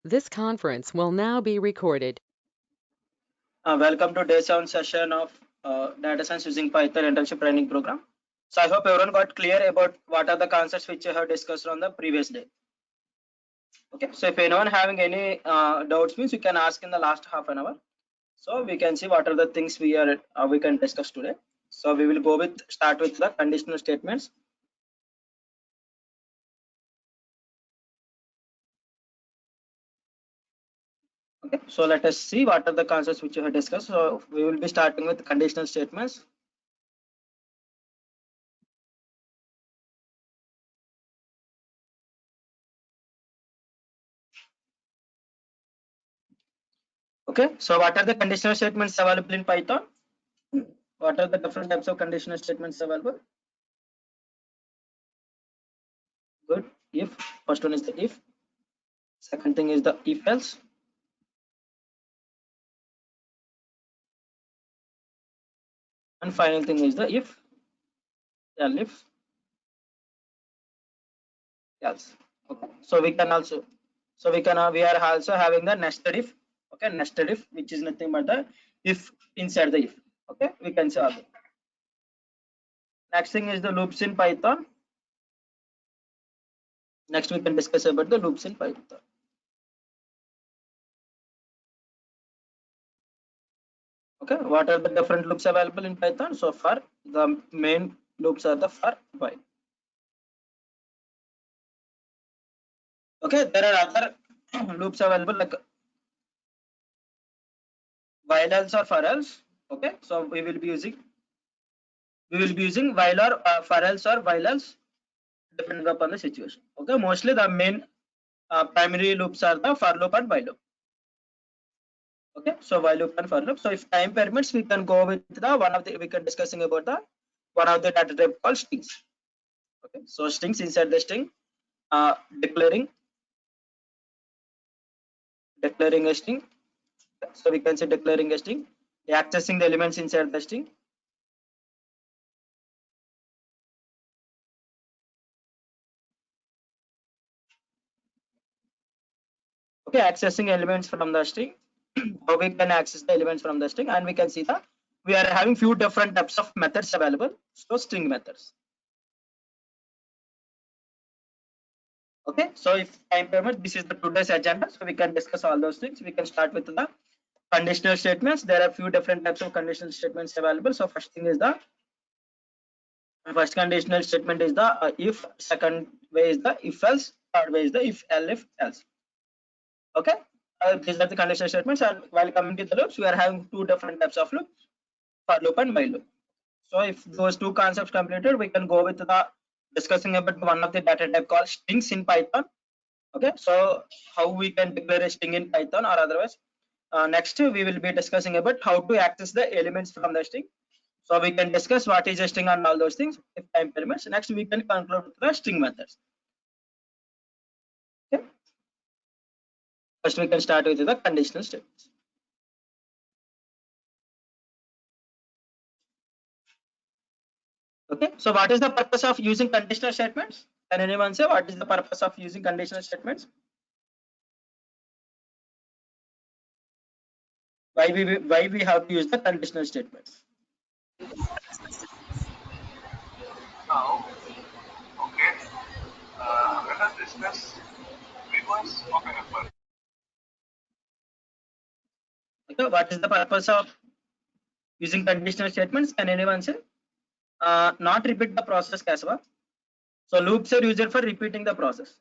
This conference will now be recorded. Welcome to day 7 session of data science using Python internship training program. So I hope everyone got clear about what are the concepts which I have discussed on the previous day. Okay, so if anyone having any doubts means you can ask in the last half an hour. So we can see what are the things we can discuss today. So we will start with the conditional statements. Okay, so let us see what are the concepts which you have discussed. So we will be starting with conditional statements. Okay, so what are the conditional statements available in Python? What are the different types of conditional statements available? Good. If first one is the if, second thing is the if else, and final thing is the if else. Okay. So we are also having the nested if. Okay, nested if, which is nothing but the if inside the if. Okay, we can say all. Next thing is the loops in Python. Next we can discuss about the loops in Python. Okay, what are the different loops available in Python? So far, the main loops are the for, while. Okay, there are other loops available like while else or for else. Okay, so we will be using while or for else or while else depending upon the situation. Okay, mostly the main primary loops are the for loop and while loop. Okay, so while loop and for loop. So if time permits, we can go with the we can discussing about the one of the data type called strings. Okay, so strings inside the string, declaring a string. So we can say declaring a string, accessing the elements inside the string. Okay, accessing elements from the string. How we can access the elements from the string, and we can see that we are having few different types of methods available. So string methods. Okay, so if time permits, this is the today's agenda, so we can discuss all those things. We can start with the conditional statements. There are few different types of conditional statements available. So first thing is the first conditional statement is the if, second way is the if else, third way is the if else. Okay, these are the conditional statements, and while coming to the loops, we are having two different types of loops, for loop and while loop. So if those two concepts completed, we can go with the discussing about one of the data type called strings in Python. Okay, so how we can declare a string in Python or otherwise. Next, we will be discussing about how to access the elements from the string. So we can discuss what is a string and all those things if time permits. Next, we can conclude with the string methods. Okay. First, we can start with the conditional statements. Okay, so what is the purpose of using conditional statements? Can anyone say what is the purpose of using conditional statements? Why we have to use the conditional statements? Now, okay, let us discuss reverse of an effort. Okay, what is the purpose of using conditional statements? Can anyone say? Not repeat the process, Kasava. So loops are used for repeating the process.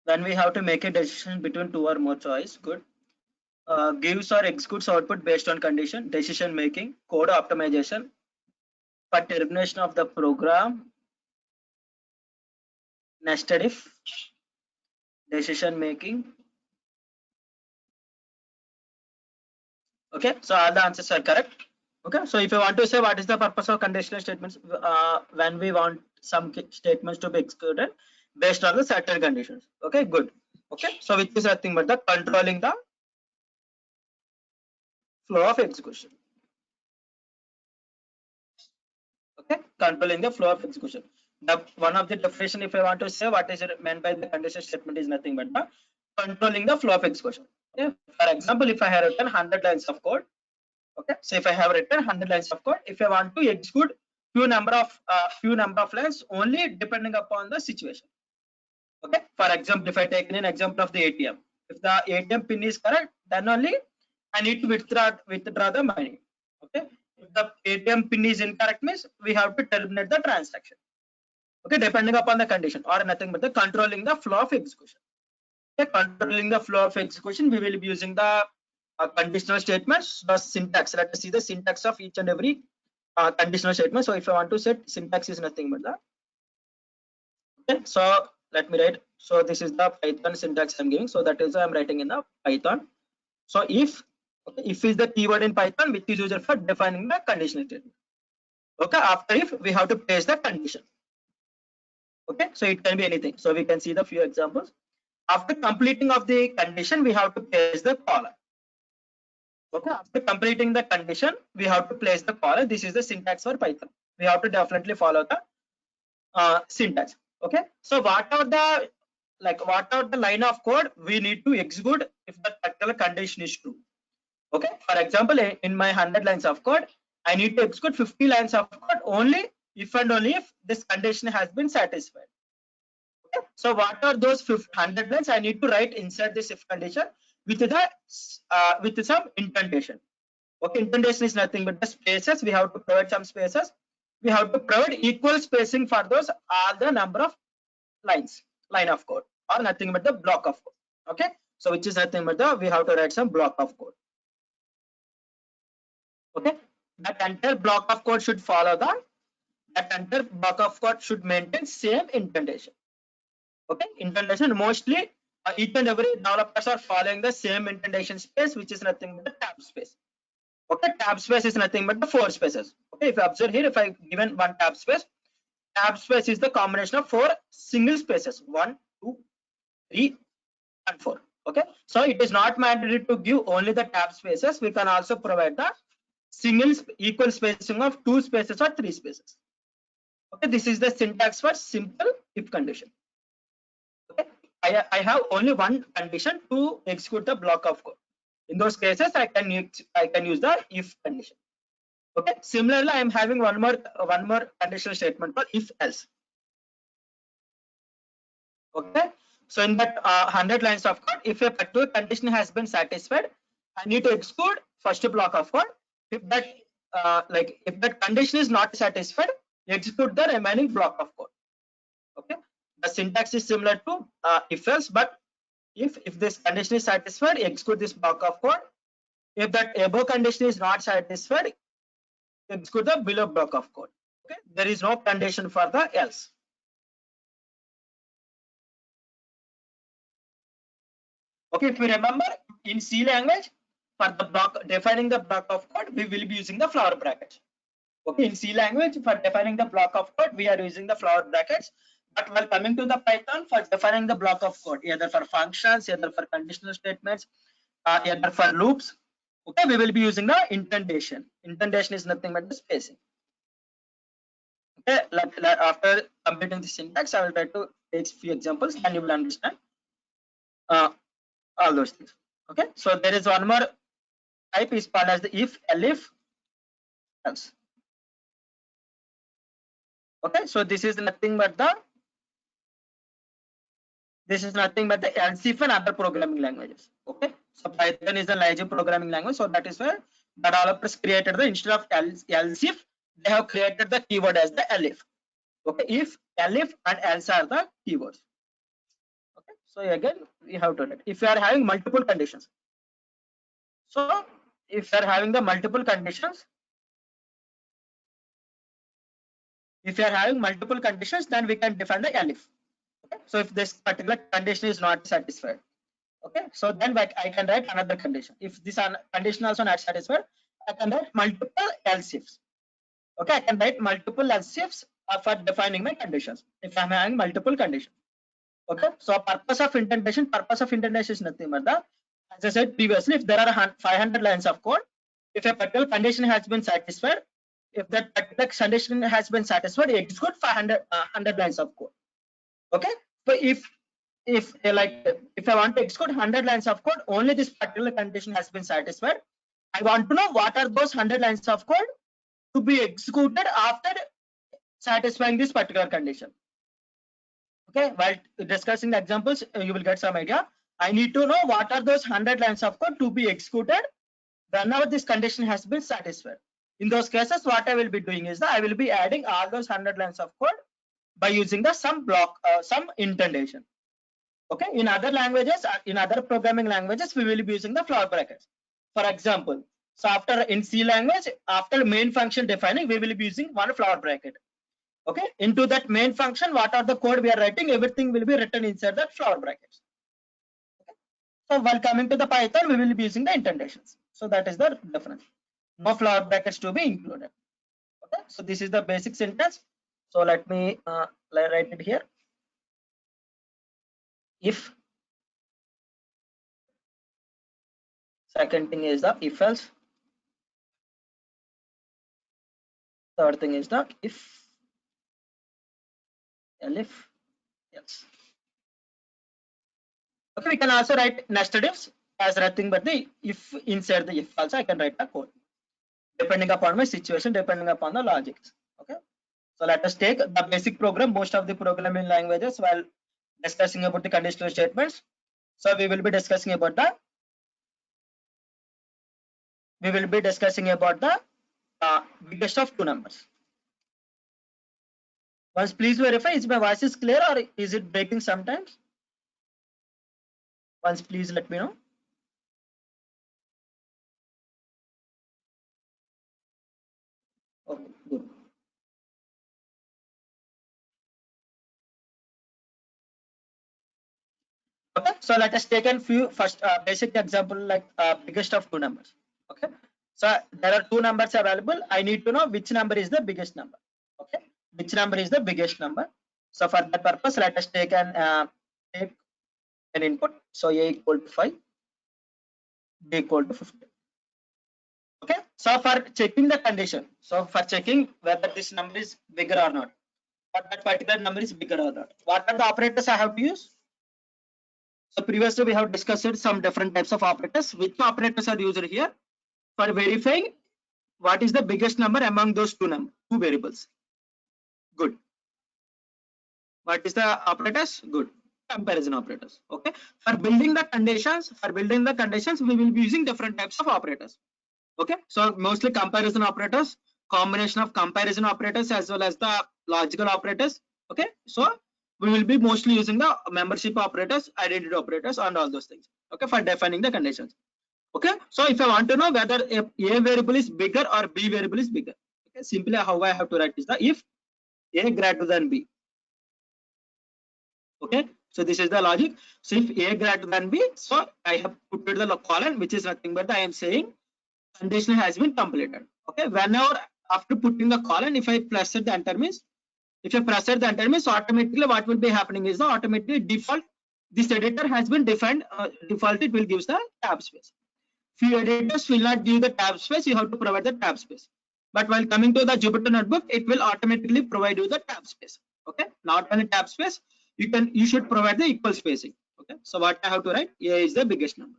When we have to make a decision between two or more choice, good. Gives or executes output based on condition, decision making, code optimization, for termination of the program, nested if, decision making. Okay, so all the answers are correct. Okay, so if you want to say what is the purpose of conditional statements, when we want some statements to be executed based on the certain conditions. Okay, good. Okay, so which is nothing but the controlling the flow of execution. Okay, controlling the flow of execution. The one of the definition, if I want to say what is it meant by the conditional statement, is nothing but the controlling the flow of execution. Okay. For example, if I have written 100 lines of code, okay, so if I have written 100 lines of code, if I want to execute few number of lines only depending upon the situation. Okay. For example, if I take an example of the ATM, if the ATM pin is correct, then only I need to withdraw the money. Okay. If the ATM pin is incorrect, means we have to terminate the transaction. Okay, depending upon the condition, or nothing but the controlling the flow of execution. Okay, controlling the flow of execution, we will be using the conditional statements, the syntax. Let us see the syntax of each and every conditional statement. So if I want to set syntax is nothing but the, okay, so let me write. So this is the Python syntax I'm giving. So that is I'm writing in the Python. So if, okay, if is the keyword in Python which is used for defining the conditional statement. Okay, after if we have to place the condition. Okay, so it can be anything. So we can see the few examples. After completing of the condition, we have to place the colon. Okay, after completing the condition, we have to place the colon. This is the syntax for Python. We have to definitely follow the syntax. Okay, so what are the line of code we need to execute if the particular condition is true? Okay, for example, in my 100 lines of code, I need to execute 50 lines of code only if and only if this condition has been satisfied. Okay. So what are those 100 lines I need to write inside this if condition with some indentation. Okay, indentation is nothing but the spaces. We have to provide some spaces. We have to provide equal spacing for those all the number of line of code, or nothing but the block of code. Okay, so which is nothing but the we have to write some block of code. Okay, that entire block of code should follow that entire block of code should maintain same indentation. Okay, indentation mostly each and every developers are following the same indentation space, which is nothing but the tab space. Okay, tab space is nothing but the 4 spaces. Okay, if you observe here, if I given one tab space is the combination of 4 single spaces, 1, 2, 3, and 4. Okay, so it is not mandatory to give only the tab spaces. We can also provide the single equal spacing of 2 spaces or 3 spaces. Okay, this is the syntax for simple if condition. Okay, I have only one condition to execute the block of code. In those cases, I can use the if condition. Okay, similarly, I am having one more conditional statement called if else. Okay, so in that 100 lines of code, if a particular condition has been satisfied, I need to execute first block of code. If that if that condition is not satisfied, execute the remaining block of code. Okay, the syntax is similar to if else, but if this condition is satisfied, execute this block of code. If that above condition is not satisfied, execute the below block of code. Okay, there is no condition for the else. Okay, if we remember in C language, for the block defining the block of code, we will be using the flower brackets. Okay, in C language for defining the block of code, we are using the flower brackets. But while coming to the Python, for defining the block of code, either for functions, either for conditional statements, either for loops, okay, we will be using the indentation. Indentation is nothing but the spacing. Okay, after completing the syntax, I will try to take few examples and you will understand all those things. Okay, so there is one more type is called as the if, elif, else. Okay, so this is nothing but the else if and other programming languages. Okay, so Python is a large programming language, so that is where the developers created the instead of else if, they have created the keyword as the elif. Okay, if, elif, and else are the keywords. Okay, so again we have to write if you are having multiple conditions. So if you are having the multiple conditions, then we can define the elif. Okay, so if this particular condition is not satisfied, okay, so then I can write another condition. If this condition also not satisfied, I can write multiple else ifs. Okay, I can write multiple else ifs for defining my conditions if I'm having multiple conditions. Okay, so purpose of indentation is nothing but the, as I said previously, if there are 500 lines of code, if a particular condition has been satisfied, if that particular condition has been satisfied, execute 100 lines of code. Okay, so if I want to execute 100 lines of code, only this particular condition has been satisfied. I want to know what are those 100 lines of code to be executed after satisfying this particular condition. Okay, while discussing the examples, you will get some idea. I need to know what are those 100 lines of code to be executed whenever this condition has been satisfied. In those cases, what I will be doing is that I will be adding all those 100 lines of code by using the some block, some indentation. Okay, in other languages, in other programming languages, we will be using the flower brackets. For example, so after in C language, after main function defining, we will be using one flower bracket. Okay, into that main function, what are the code we are writing, everything will be written inside that flower brackets. Okay. So while coming to the Python, we will be using the indentations. So that is the difference. No flower brackets to be included. Okay, so this is the basic syntax. So let me write it here. If, second thing is the if else, third thing is the if else. Okay, we can also write nested ifs as nothing but the if inside the if also I can write the code depending upon my situation, depending upon the logic. Okay, so let us take the basic program. Most of the programming languages, while discussing about the conditional statements, so we will be discussing about the biggest of two numbers. Once please verify, is my voice is clear or is it breaking sometimes? Once please let me know. Okay, good. Okay, so let us take a few first basic example like biggest of two numbers. Okay, so there are two numbers available. I need to know which number is the biggest number. Okay, which number is the biggest number. So for that purpose, let us take an input. So a equal to 5, b equal to 50. Okay, so for checking the condition, so for checking whether this number is bigger or not, or that particular number is bigger or not, what are the operators I have to use? So previously we have discussed some different types of operators. Which operators are used here for verifying what is the biggest number among those two variables? Good. What is the operators? Good. Comparison operators. Okay. For building the conditions, we will be using different types of operators. Okay. So mostly comparison operators, combination of comparison operators as well as the logical operators. Okay. So we will be mostly using the membership operators, identity operators, and all those things. Okay, for defining the conditions. Okay, so if I want to know whether a variable is bigger or b variable is bigger, okay, simply how I have to write is the if a greater than b. Okay, so this is the logic. So if a greater than b, so I have put the colon, which is nothing but I am saying condition has been completed. Okay, whenever after putting the colon, if I press the enter means, if you press the enter means, automatically what will be happening is the automatically default this editor has been defined. Default it will give the tab space. Few editors will not give the tab space. You have to provide the tab space. But while coming to the Jupyter Notebook, it will automatically provide you the tab space. Okay, not only tab space, you should provide the equal spacing. Okay, so what I have to write? A is the biggest number.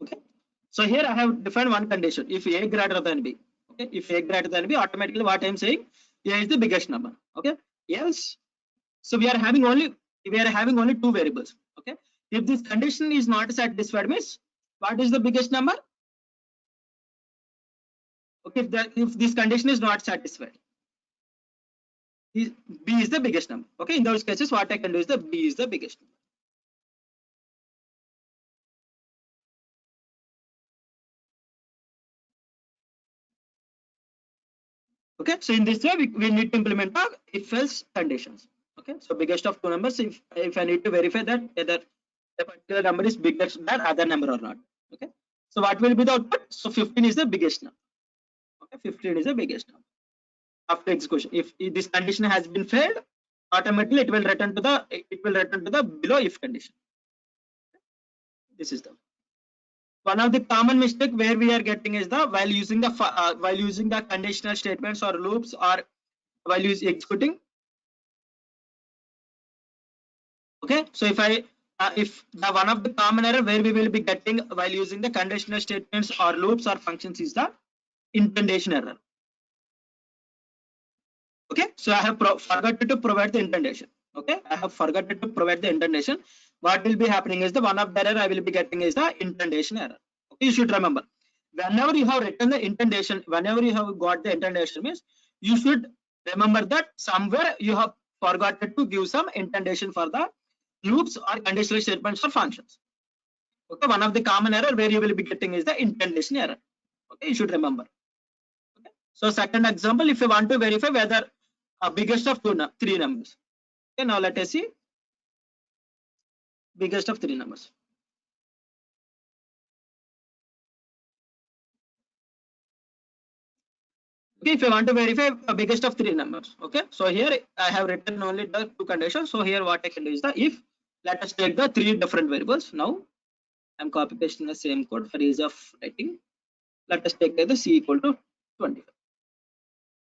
Okay, so here I have defined one condition. If a greater than b, okay, if a greater than b, automatically what I am saying, a is the biggest number. Okay, else, so we are having only two variables. Okay, if this condition is not satisfied, means what is the biggest number? Okay, if this condition is not satisfied, b is the biggest number. Okay, in those cases, what I can do is the b is the biggest number. Okay, so in this way we need to implement the if else conditions. Okay, so biggest of two numbers, if I need to verify that whether a particular number is bigger than other number or not. Okay, so what will be the output? So 15 is the biggest number. Okay, 15 is the biggest number after execution. If this condition has been failed, automatically it will return to the below if condition. This is the one of the common mistake where we are getting is the while using the conditional statements or loops or while executing. Okay, so if the one of the common error where we will be getting while using the conditional statements or loops or functions is the indentation error. Okay, so I have forgotten to provide the indentation. Okay, I have forgotten to provide the indentation. What will be happening is the one of the error I will be getting is the indentation error. Okay, you should remember whenever you have written the indentation, whenever you have got the indentation means you should remember that somewhere you have forgotten to give some indentation for the loops or conditional statements or functions. Okay, one of the common error where you will be getting is the indentation error. Okay, you should remember. Okay, so second example, if you want to verify whether biggest of three numbers. Okay, now let us see biggest of three numbers. Okay, if you want to verify biggest of three numbers. Okay, so here I have written only the two conditions. So here what I can do is the if. Let us take the three different variables. Now I'm copy pasting the same code for ease of writing. Let us take the c equal to 25.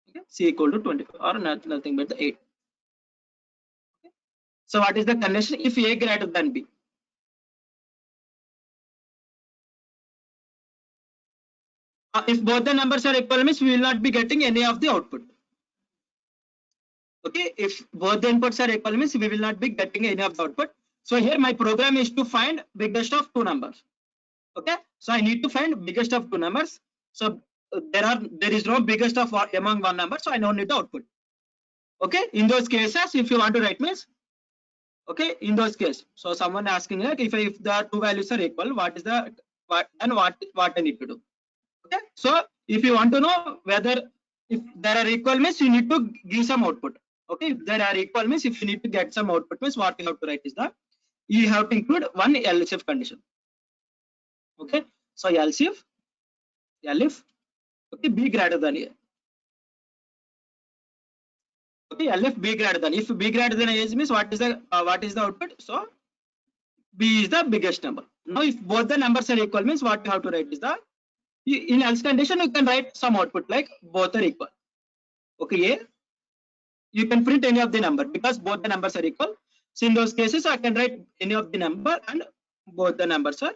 Okay, c equal to 25 or nothing but the 8. Okay. So what is the condition? If a greater than b. If both the numbers are equal means we will not be getting any of the output. Okay, if both the inputs are equal means we will not be getting any of the output. So here my program is to find biggest of two numbers. Okay, so I need to find biggest of two numbers. So there is no biggest of among one number, so I don't need the output. Okay, in those cases if you want to write means, okay, in those cases, so someone asking like if the two values are equal, what is the what I need to do. Okay, so if you want to know whether if there are equal means you need to give some output. Okay, if there are equal means if you need to get some output means what you have to write is that you have to include one else if condition. Okay, so else if okay b greater than a. Okay, if b greater than, if b greater than a means what is the output? So b is the biggest number. Now if both the numbers are equal means what you have to write is the in else condition you can write some output like both are equal. Okay, a you can print any of the number because both the numbers are equal. So in those cases I can write any of the number and both the numbers are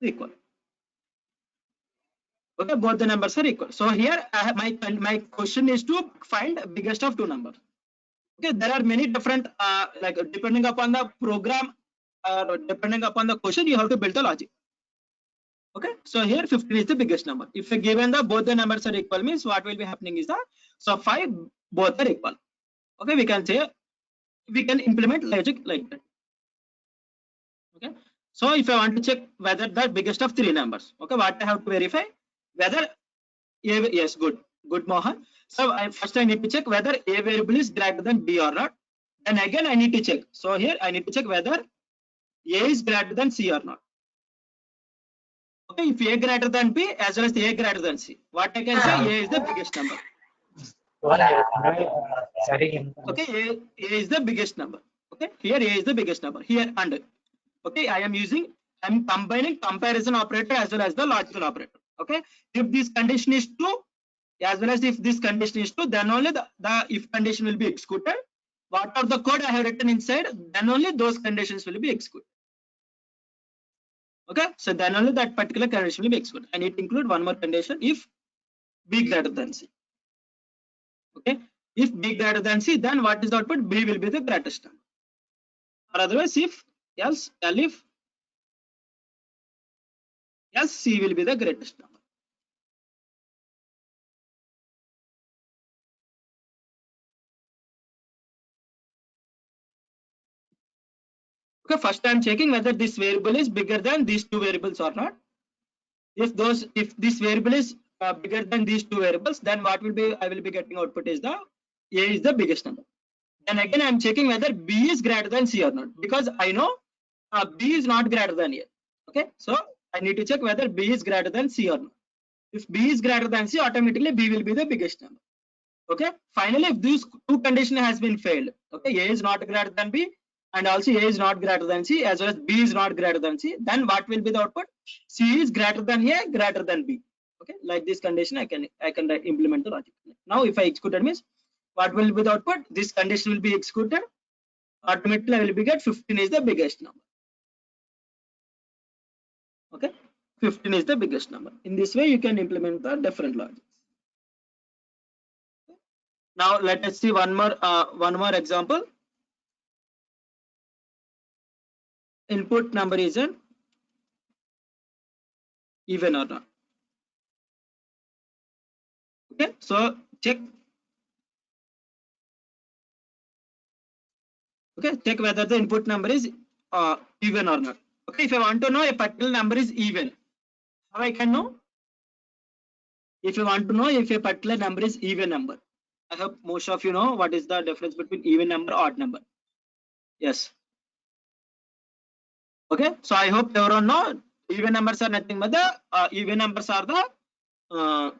equal. Okay, both the numbers are equal. So here I have my question is to find biggest of two numbers. Okay, there are many different like depending upon the program or depending upon the question you have to build the logic. Okay, so here 15 is the biggest number. If given the both the numbers are equal means what will be happening is that so 5 both are equal. Okay, we can say we can implement logic like that. Okay, so if I want to check whether the biggest of three numbers, okay, what I have to verify whether a, yes, good Mohan. So first I need to check whether a variable is greater than b or not. Then again I need to check. So here I need to check whether a is greater than c or not. Okay, if a greater than b as well as a greater than c, what I can say a is the biggest number. Okay, a is the biggest number. Okay, here a is the biggest number. Here and okay, I'm combining comparison operator as well as the logical operator. Okay, if this condition is true as well as if this condition is true, then only the if condition will be executed. What are the code I have written inside, then only those conditions will be executed. Okay, so then only that particular condition will be executed. I need to include one more condition if b greater than c. Okay, if b greater than c, then what is the output? B will be the greatest number. Or otherwise, if else c will be the greatest number. Okay, first I'm checking whether this variable is bigger than these two variables or not. If this variable is bigger than these two variables, then what will be I will be getting output is the a is the biggest number. Then again I'm checking whether b is greater than c or not, because I know b is not greater than a. Okay, so I need to check whether b is greater than c or not. If b is greater than c, automatically b will be the biggest number. Okay, finally if these two condition has been failed, okay, A is not greater than B and also A is not greater than C as well as B is not greater than C, then what will be the output? C is greater than A, greater than B. Okay, like this condition I can implement the logic. Now if I execute it, means what will be the output? This condition will be executed, automatically I will be get 15 is the biggest number. Okay, 15 is the biggest number. In this way you can implement the different logic. Now let us see one more example. Input number is an even or not. Okay, so check. Okay, check whether the input number is even or not. Okay, if I want to know a particular number is even, how I can know? If you want to know if a particular number is even number, I hope most of you know what is the difference between even number, odd number. Yes. Okay, so I hope everyone know even numbers are nothing but the even numbers are the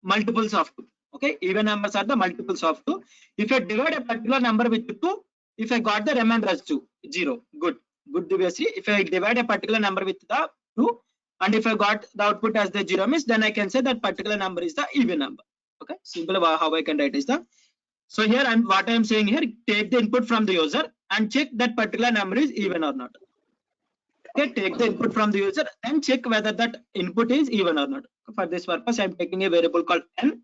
multiples of 2. Okay, even numbers are the multiples of 2. If I divide a particular number with 2, if I got the remainder as 2, 0, good DBSC. If I divide a particular number with the 2 and if I got the output as the 0 means, then I can say that particular number is the even number. Okay, simple how I can write is the. So here what I am saying here, take the input from the user and check that particular number is even or not. Okay, take the input from the user and check whether that input is even or not. For this purpose I am taking a variable called n.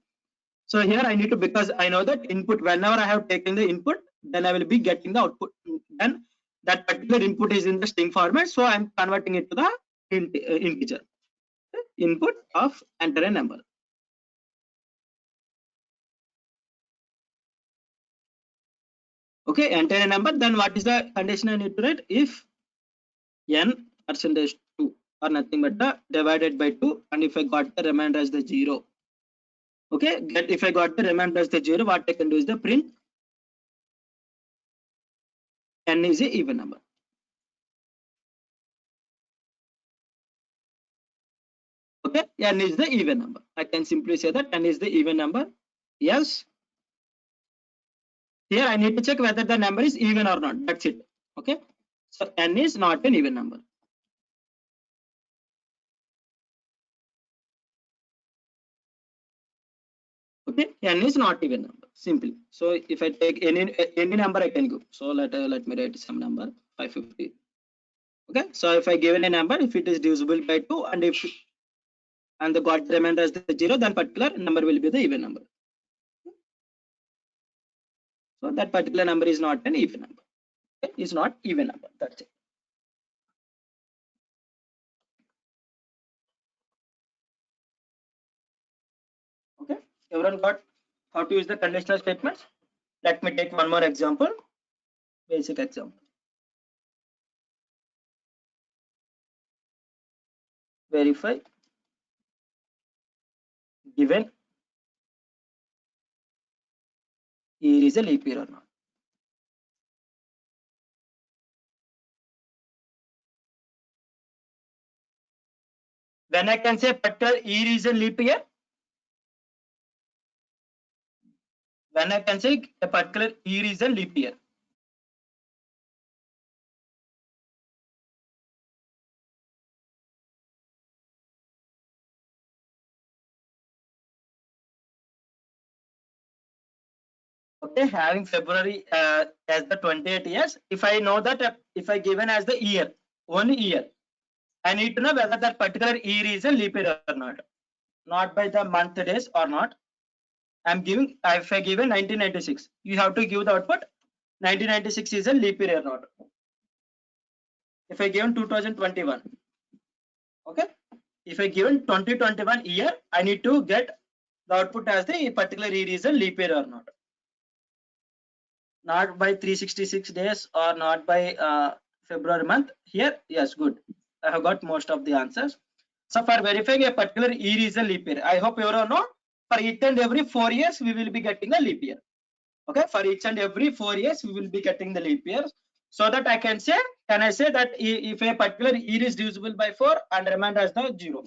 So here I need to, because I know that input, whenever I have taken the input, then I will be getting the output. Then that particular input is in the string format, so I am converting it to the integer. Input of enter a number. Okay, enter a number. Then what is the condition I need to write? If n percentage 2 or nothing but the divided by 2, and if I got the remainder as the 0. Okay, if I got the remainder as the 0, what I can do is the print n is a even number. Okay, n is the even number. I can simply say that n is the even number. Yes. Here I need to check whether the number is even or not. That's it. Okay, so n is not an even number. Okay, n is not even number, simply. So if I take any number I can give. So let me write some number 550. Okay, so if I given a number, if it is divisible by 2 and if the got remainder as the 0, then particular number will be the even number. So that particular number is not an even number. Okay, is not even number. That's it. Okay, everyone got how to use the conditional statements? Let me take one more example, basic example. Verify given year is a leap year or not. When I can say particular year is a leap year, when I can say a particular year is a leap year. Okay, having February as the 28 years, if I know that if I given as the year, only year, I need to know whether that particular year is a leap year or not by the month days or not. I'm giving, if I given 1996, you have to give the output 1996 is a leap year or not. If I given 2021, okay, if I given 2021 year, I need to get the output as the particular year is a leap year or not by 366 days or not by February month. Here, yes, good. I have got most of the answers. So for verifying a particular year is a leap year, I hope everyone know for each and every 4 years we will be getting a leap year. Okay, for each and every 4 years we will be getting the leap year. So that I can say, that if a particular year is divisible by 4 and remainder as the 0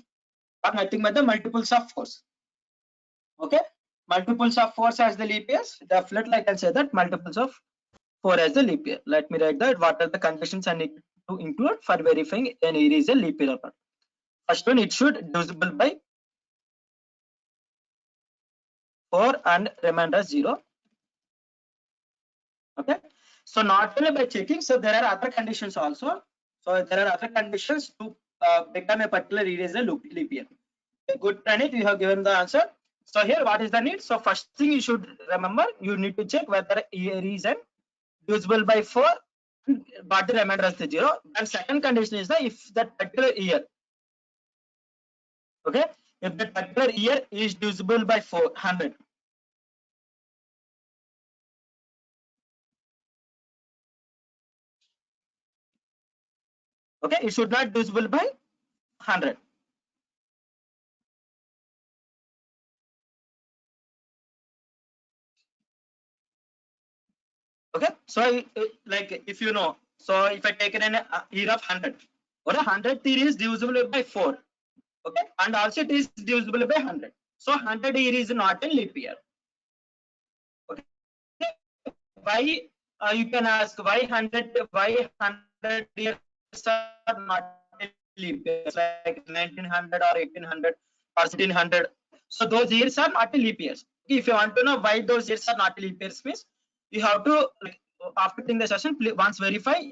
or nothing but the multiples of 4. Okay, multiples of 4 as the leap years, definitely I can say that multiples of 4 as the leap year. Let me write that what are the conditions I need to include for verifying an year is a leap year or not. First one, it should divisible by 4 and remainder 0. Okay, so not only by checking, so there are other conditions also. So there are other conditions to become a particular year is a leap year. Good, Pranit, you have given the answer. So here, what is the need? So first thing you should remember, you need to check whether year is divisible by 4, but the remainder is the 0. And second condition is that if that particular year, okay, if that particular year is divisible by 400. Okay, it should not divisible by 100. Okay, so like if you know, so if I take an year of 100, or a 100th year is divisible by 4, okay, and also it is divisible by 100. So 100 year is not a leap year. Okay, why you can ask why 100 years are not a leap years, like 1900 or 1800 or 1600. So those years are not a leap years. If you want to know why those years are not leap years, means you have to, like, after taking the session, once verify,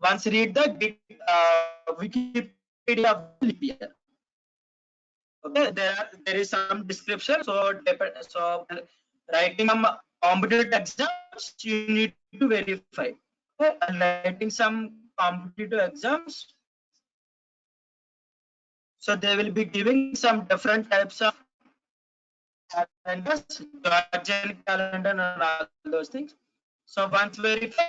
once read the Wikipedia of the leap year. Okay, there is some description. So writing some competitive exams, you need to verify. Okay, and writing some competitive exams, so they will be giving some different types of calendars, Georgian calendar and all those things. So once verify,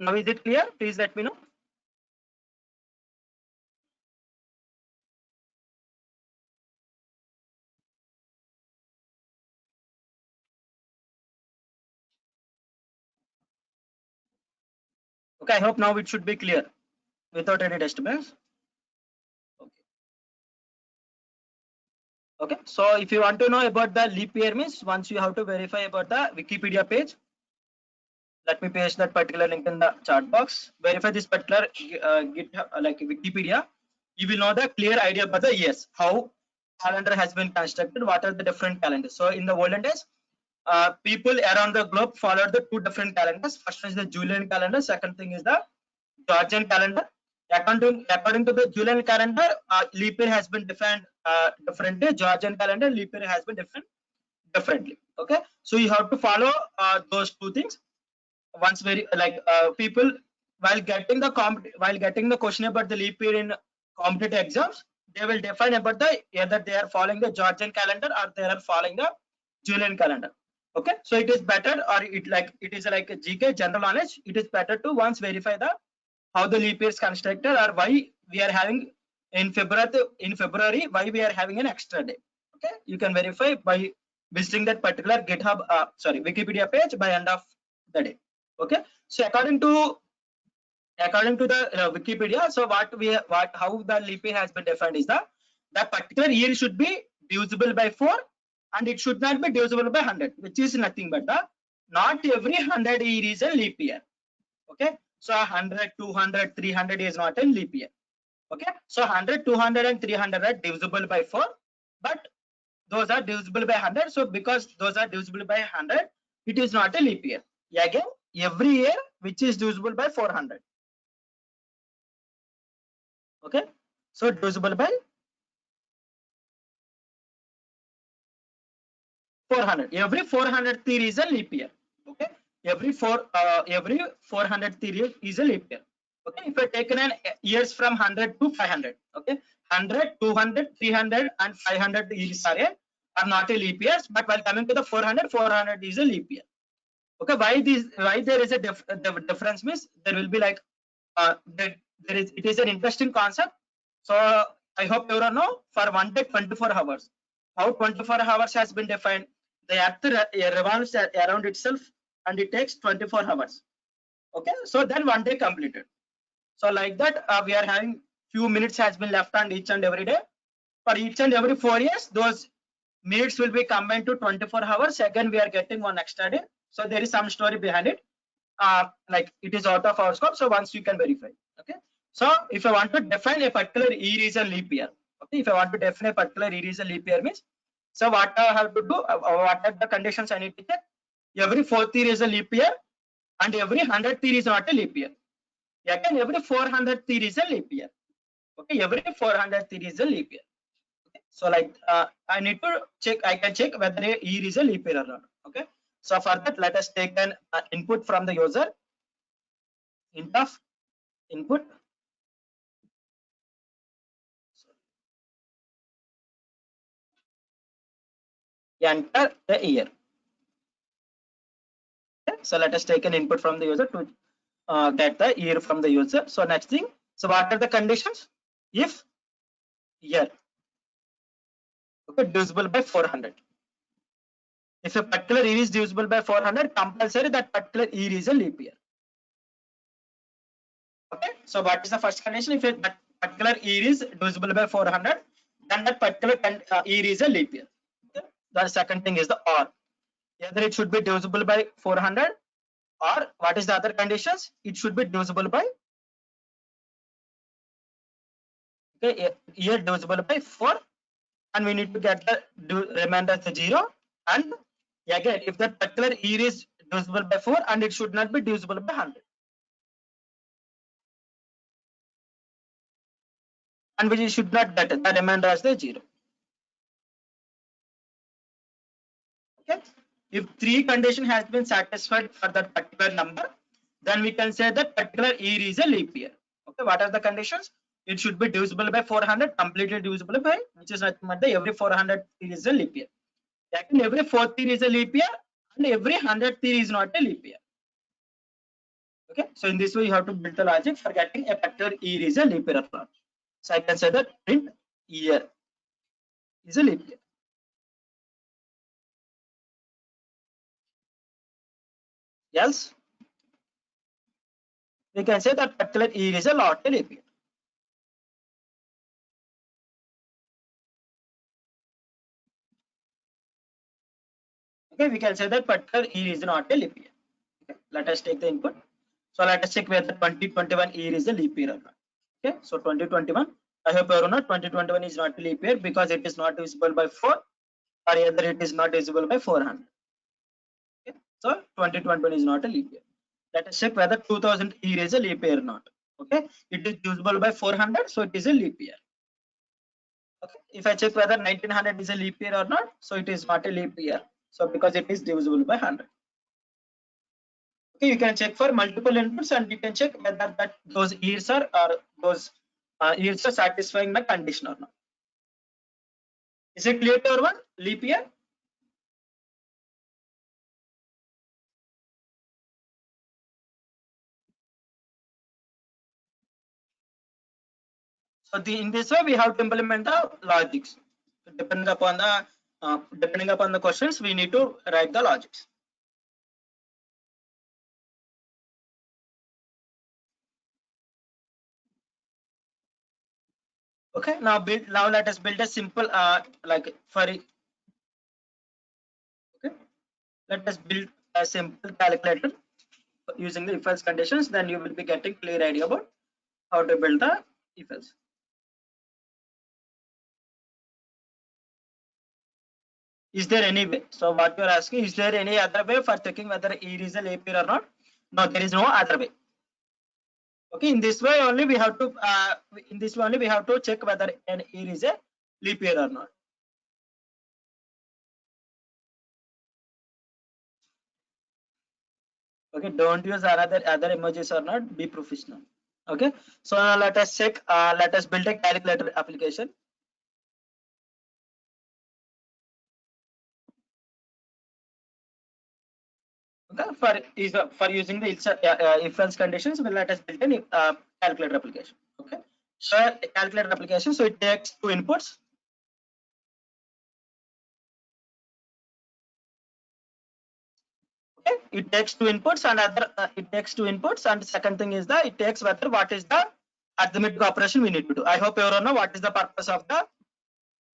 now is it clear? Please let me know. Okay, I hope now it should be clear without any disturbance. Okay. Okay, so if you want to know about the leap year, means once you have to verify about the Wikipedia page. Let me paste that particular link in the chat box. Verify this particular GitHub, like Wikipedia. You will know the clear idea about the years, how calendar has been constructed, what are the different calendars. So in the olden days, people around the globe followed the two different calendars. First one is the Julian calendar. Second thing is the Georgian calendar. According to the Julian calendar, leap year has been defined differently. Georgian calendar, leap year has been defined differently. Okay, so you have to follow those two things. Once very people while getting the question about the leap year in competitive exams, they will define about the either they are following the Georgian calendar or they are following the Julian calendar. Okay, so it is better, or it is like a GK general knowledge. It is better to once verify the how the leap year is constructed, or why we are having in February why we are having an extra day. Okay, you can verify by visiting that particular GitHub Wikipedia page by end of the day. Okay, so according to the Wikipedia, so how the leap year has been defined is that the particular year should be divisible by 4 and it should not be divisible by 100, which is nothing but not every 100 year is a leap year. Okay, so 100, 200, 300 is not a leap year. Okay, so 100, 200 and 300 are divisible by 4, but those are divisible by 100. So because those are divisible by 100, it is not a leap year. Again, every year which is divisible by 400. Okay, so divisible by 400. Every 400th year is a leap year. Okay, every 400th year is a leap year. Okay, if I taken an years from 100 to 500, okay, 100, 200, 300 and 500 years are not a leap years, but while coming to the 400, 400 is a leap year. Okay, why there is a the difference means there will be like it is an interesting concept. So I hope you all know, for 1 day 24 hours. How 24 hours has been defined? The earth revolves around itself and it takes 24 hours. Okay, so then 1 day completed. So like that, we are having few minutes has been left on each and every day. For each and every 4 years, those minutes will be combined to 24 hours. Again, we are getting one extra day. So there is some story behind it. Like it is out of our scope. So once you can verify. Okay. So if I want to define a particular year is a leap year. Okay. If I want to define a particular year is a leap year means, so what I have to do, what are the conditions I need to check? Every 4th year is a leap year and every 100th year is not a leap year. Again, every 400th year is a leap year. Okay. Every 400th year is a leap year. Okay. So like I need to check, I can check whether a year is a leap year or not. Okay. So for that, let us take an input from the user. Int of input. Enter the year. Okay. So let us take an input from the user to get the year from the user. So next thing, so what are the conditions? If year, okay, divisible by 400. If a particular year is divisible by 400, compulsory that particular year is a leap year. Okay, so what is the first condition? If a particular year is divisible by 400, then that particular year is a leap year. Okay? The second thing is the or. Either it should be divisible by 400, or what is the other conditions? It should be divisible by, okay, year divisible by 4, and we need to get the remainder as 0. And again, if that particular year is divisible by 4, and it should not be divisible by 100. And we should not get the remainder as the 0. Okay. If 3 condition has been satisfied for that particular number, then we can say that particular year is a leap year. Okay, what are the conditions? It should be divisible by 400, completely divisible by, which is nothing but the every 400 year is a leap year. Again, every 4th year is a leap year, and every 100th year is not a leap year. Okay, so in this way you have to build the logic for getting a particular year is a leap year or not. So I can say that print year is a leap year. Else, we can say that particular year is a not a leap year. Okay, we can say that particular year is not a leap year. Okay, let us take the input. So let us check whether 2021 year is a leap year or not. Okay, so 2021, I hope you know 2021 is not a leap year because it is not divisible by 4, or either it is not divisible by 400. Okay, so 2021 is not a leap year. Let us check whether 2000 year is a leap year or not. Okay, it is divisible by 400, so it is a leap year. Okay, if I check whether 1900 is a leap year or not, so it is not a leap year. So because it is divisible by 100. Okay, you can check for multiple inputs and you can check whether that those years are, or those years are satisfying my condition or not. Is it clear to everyone? Leap year. So in this way we have to implement the logics. So depending upon the questions, we need to write the logics. Okay, now let us build a simple like for okay, let us build a simple calculator using the if else conditions. Then you will be getting clear idea about how to build the if else. Is there any way? So what you are asking, is there any other way for checking whether year is a leap year or not? No, there is no other way. Okay, in this way only we have to check whether an year is a leap year or not. Okay, don't use other emojis or not. Be professional. Okay, so now let us check. Let us build a calculator application. Okay, for using the if else conditions, well, let us build a calculator application. Okay, so a calculator application. So it takes two inputs. Okay, it takes two inputs and second thing is that it takes whether what is the arithmetic operation we need to do. I hope everyone know what is the purpose of the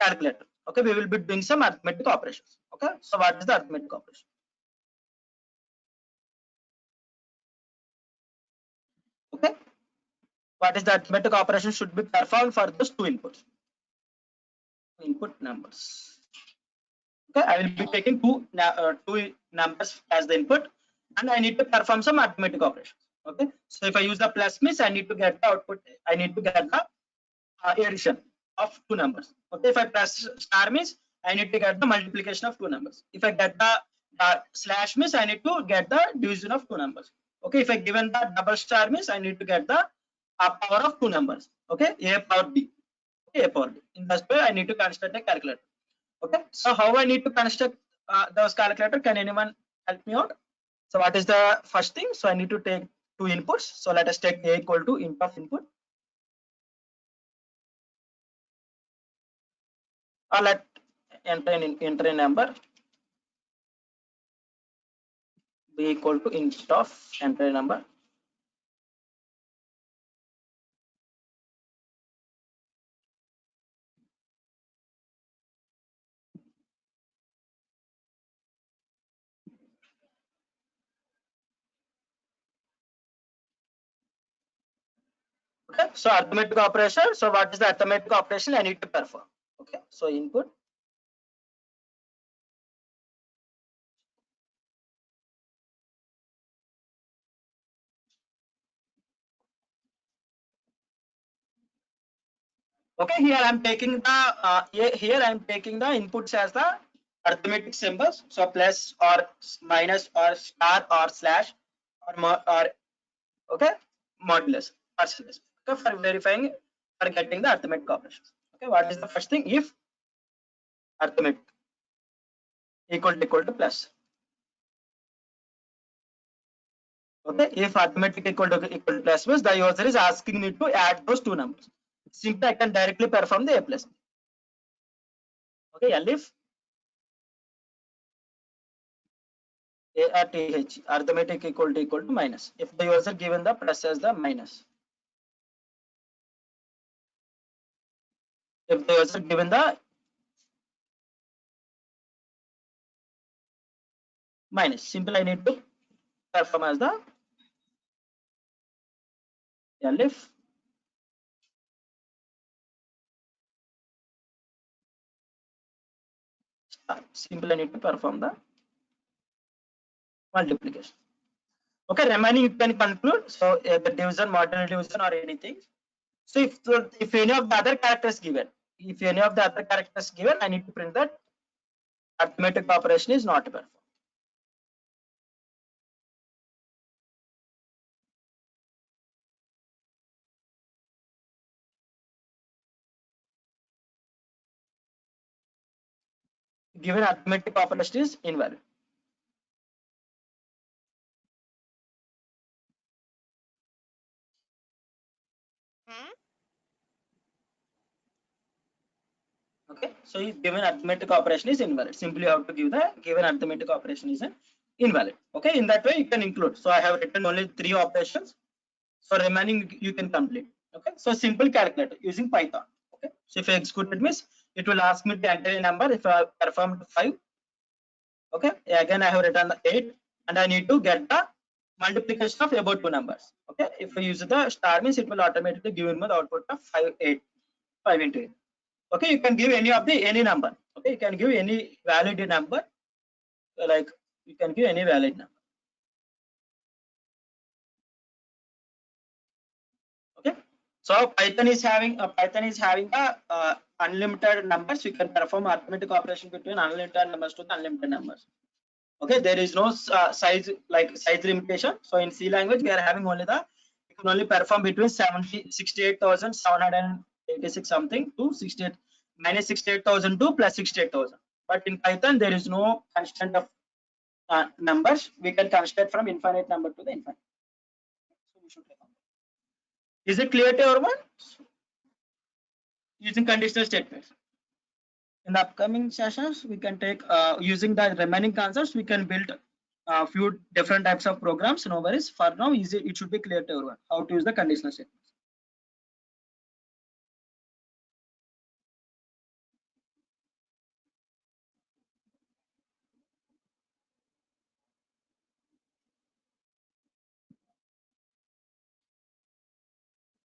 calculator. Okay, we will be doing some arithmetic operations. Okay, so what is the arithmetic operation? Okay, what is the arithmetic operation should be performed for those two inputs, input numbers. Okay, I will be taking two numbers as the input and I need to perform some arithmetic operations. Okay, so if I use the plus means I need to get the output, I need to get the addition of two numbers. Okay, if I press star means I need to get the multiplication of two numbers. If I get the slash means I need to get the division of two numbers. Okay, if I given the double star means I need to get the power of two numbers. Okay, a power b. Okay, a power b. In this way I need to construct a calculator. Okay, so how I need to construct those calculator? Can anyone help me out? So what is the first thing? So I need to take two inputs. So let us take a equal to int of input. Or let enter a number be equal to int of enter a number. Okay, so arithmetic operation. So what is the arithmetic operation I need to perform? Okay, so input. Okay, here I'm taking the inputs as the arithmetic symbols. So plus or minus or star or slash or okay modulus percentage. Okay, for verifying for getting the arithmetic operations. Okay, what is the first thing? If arithmetic equal to plus. Okay, if arithmetic equal to plus means the user is asking me to add those two numbers. Simply I can directly perform the a plus b. Okay, and if a at th arithmetic equal to minus. If the user given the plus as the minus. If the user given the minus, simply I need to perform as the elif star. Simply I need to perform the multiplication. Okay, remaining you can conclude. So the division, marginal division, or anything. So if any of the other characters given, I need to print that arithmetic operation is not performed. Given arithmetic operation is invalid. Okay, so if given arithmetic operation is invalid, simply you have to give the given arithmetic operation is invalid. Okay, in that way you can include. So I have written only three operations. So remaining you can complete. Okay, so simple calculator using Python. Okay, so if I execute it means it will ask me to enter a number. If I performed 5, okay, again I have written the 8 and I need to get the multiplication of about two numbers. Okay, if I use the star means it will automatically give me the output of 5 8 5 into 8. Okay, you can give any number. Okay, you can give any valid number, like you can give any valid number. Okay, so Python is having a unlimited numbers. You can perform arithmetic operation between unlimited numbers to the unlimited numbers. Okay, there is no size limitation. So in C language we are having only you can only perform between 68,786 something to 68 minus 68,000 to plus 68,000. But in Python there is no constant of numbers. We can constrain from infinite number to the infinite. So we should take on. Is it clear to everyone? Using conditional statements. In the upcoming sessions, we can take using the remaining concepts. We can build a few different types of programs. No worries. For now, it should be clear to everyone how to use the conditional statements.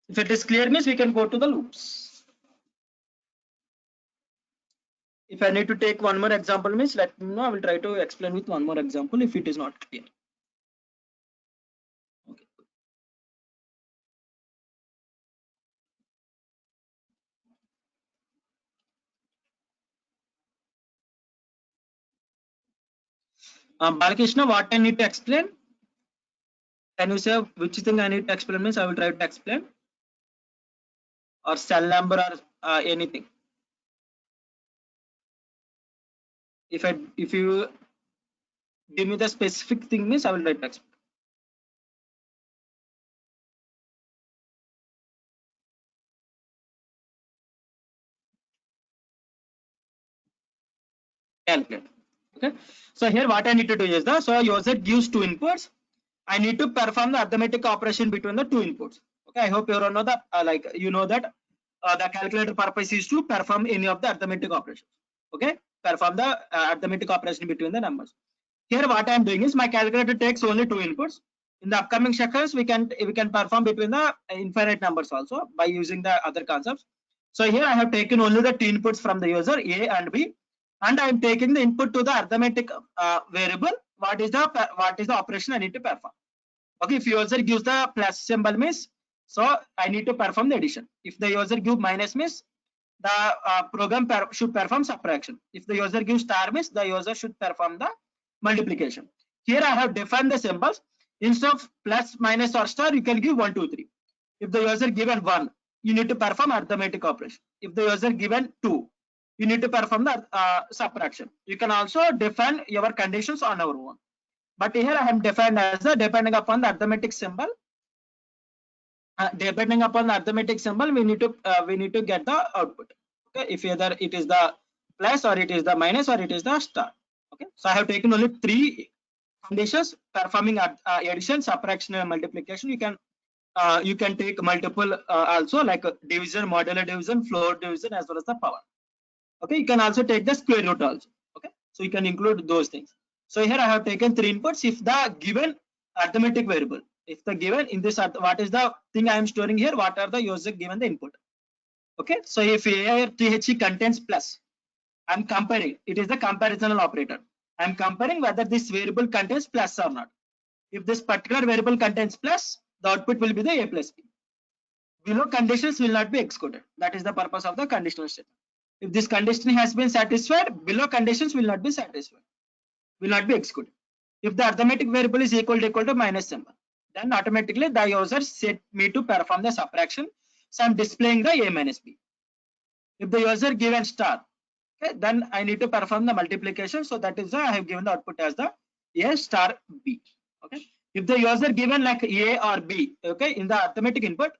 If it is clear, means we can go to the loops. If I need to take one more example, means let me know. I will try to explain with one more example if it is not clear. Okay. Balakrishna, what I need to explain? Can you say which thing I need to explain? Means I will try to explain, or cell number or anything. If you give me the specific thing, means I will try to explain. Calculate. Okay, so here what I need to do is so user gives two inputs. I need to perform the arithmetic operation between the two inputs. Okay, I hope you all know that that the calculator purpose is to perform any of the arithmetic operations. Okay, perform the arithmetic operation between the numbers. Here what I am doing is my calculator takes only two inputs. In the upcoming sections we can perform between the infinite numbers also by using the other concepts. So here I have taken only the two inputs from the user A and B, and I am taking the input to the arithmetic variable. What is the operation I need to perform? Okay, if user gives the plus symbol, means so I need to perform the addition. If the user gives minus, means the program should perform subtraction. If the user gives star, means the user should perform the multiplication. Here I have defined the symbols. Instead of plus, minus or star, you can give 1, 2, 3. If the user given 1, you need to perform arithmetic operation. If the user given 2, you need to perform the subtraction. You can also define your conditions on our own. But here I am defined as depending upon the arithmetic symbol. Depending upon the arithmetic symbol, we need to get the output. Okay, if either it is the plus or it is the minus or it is the star. Okay, so I have taken only three conditions performing addition, subtraction, and multiplication. You can take multiple also, like division, modular division, floor division, as well as the power. Okay, you can also take the square root also. Okay, so you can include those things. So here I have taken three inputs. If the given arithmetic variable, if the given in this, what is the thing I am storing here? What are the user given the input? Okay, so if A or THE contains plus, I'm comparing. It is the comparisonal operator. I'm comparing whether this variable contains plus or not. If this particular variable contains plus, the output will be the A plus B. Below conditions will not be executed. That is the purpose of the conditional statement. If this condition has been satisfied, below conditions will not be satisfied, will not be executed. If the arithmetic variable is equal to minus symbol, then automatically the user set me to perform the subtraction. So I'm displaying the A minus B. If the user given star, okay, then I need to perform the multiplication. So that is I have given the output as the A star B. Okay. If the user given like A or B, okay, in the arithmetic input,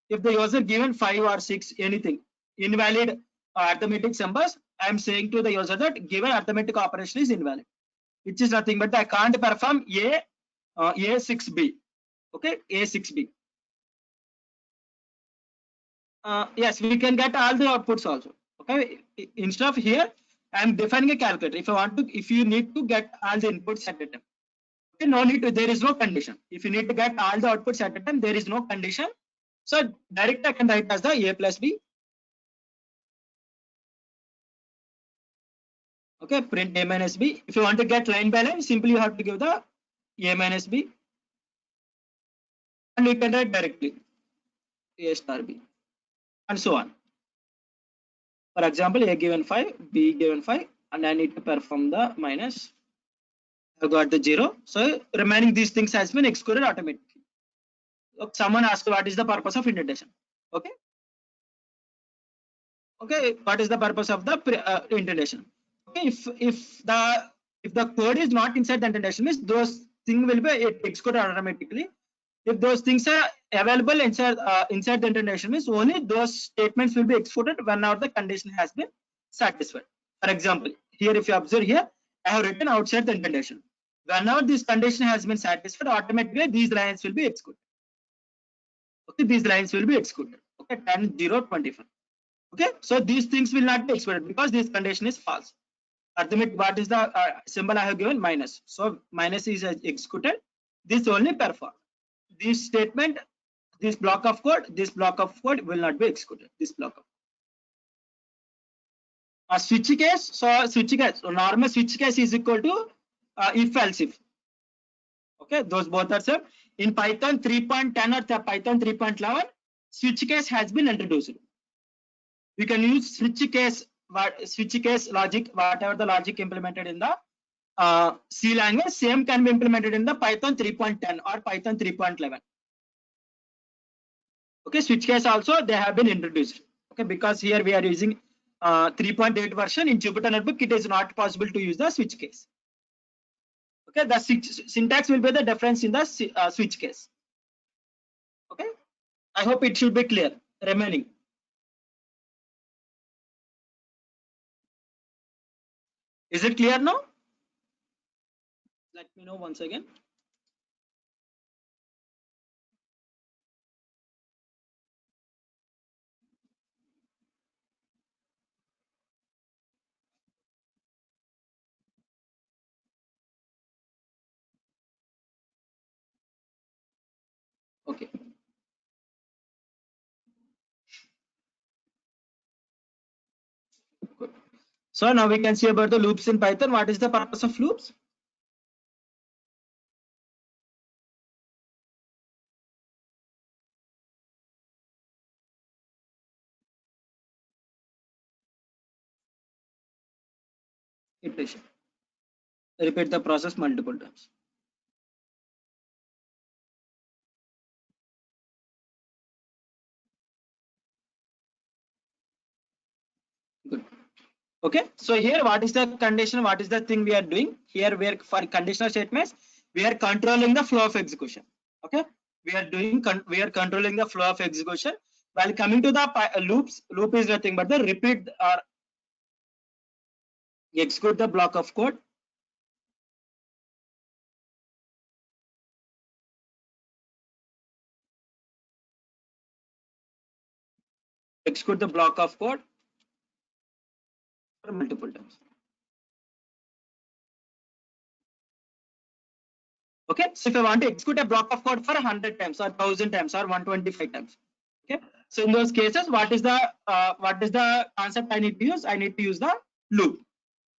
if the user given 5 or 6, anything invalid arithmetic symbols, I am saying to the user that given arithmetic operation is invalid, which is nothing but I can't perform A6B. Okay, A6B. Yes, we can get all the outputs also. Okay, instead of here, I am defining a calculator. If you need to get all the inputs at a time, okay, no need to. There is no condition. If you need to get all the outputs at a time, there is no condition. So direct I can write as the A plus B. Okay, print a minus b. If you want to get line by line, simply you have to give the a minus b, and you can write directly a star b, and so on. For example, a given 5, b given 5, and I need to perform the minus. I got the 0. So remaining these things has been executed automatically. So someone asked what is the purpose of indentation. Okay. Okay, what is the purpose of the indentation? Okay, if the code is not inside the indentation, means those things will be executed automatically. If those things are available inside the indentation, means only those statements will be executed whenever the condition has been satisfied. For example, here if you observe here, I have written outside the indentation. Whenever this condition has been satisfied, automatically these lines will be executed. Okay, these lines will be executed. Okay, 10, 0, 25. Okay, so these things will not be executed because this condition is false. Arithmetic, what is the symbol I have given? Minus. So minus is executed. This only perform. This statement, this block of code will not be executed. This block of a switch case. So switch case, so normal switch case is equal to if else if. Okay, those both are same. In Python 3.10 or Python 3.11, switch case has been introduced. We can use switch case logic, whatever the logic implemented in the C language, same can be implemented in the Python 3.10 or Python 3.11. Okay, switch case also they have been introduced. Okay, because here we are using 3.8 version. In Jupyter Notebook, it is not possible to use the switch case. Okay, the syntax will be the difference in the switch case. Okay, I hope it should be clear. Remaining. Is it clear now? Let me know once again. Okay. Good. So now we can see about the loops in Python. What is the purpose of loops? Iteration. Repeat the process multiple times. Good. Okay, so here what is the condition? What is the thing we are doing? Here we are for conditional statements, we are controlling the flow of execution. Okay, we are controlling the flow of execution. While coming to the loops, loop is nothing but the repeat or execute the block of code. Execute the block of code for multiple times. Okay, so if I want to execute a block of code for 100 times or 1000 times or 125 times. Okay, so in those cases, what is the concept I need to use? I need to use the loop.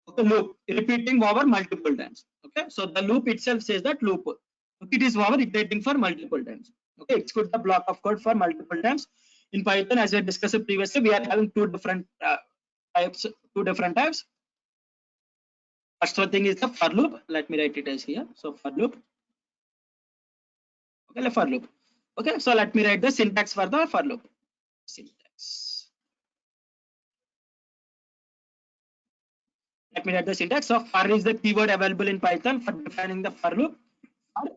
Okay, loop repeating over multiple times. Okay, so the loop itself says that loop. Okay, it is over iterating for multiple times. Okay, execute the block of code for multiple times. In Python, as I discussed previously, we are having two different types. First one thing is the for loop. Let me write it as here. So for loop. Okay, for loop. Okay, so let me write the syntax for the for loop. Syntax. Let me write the syntax. So for is the keyword available in Python for defining the for loop. For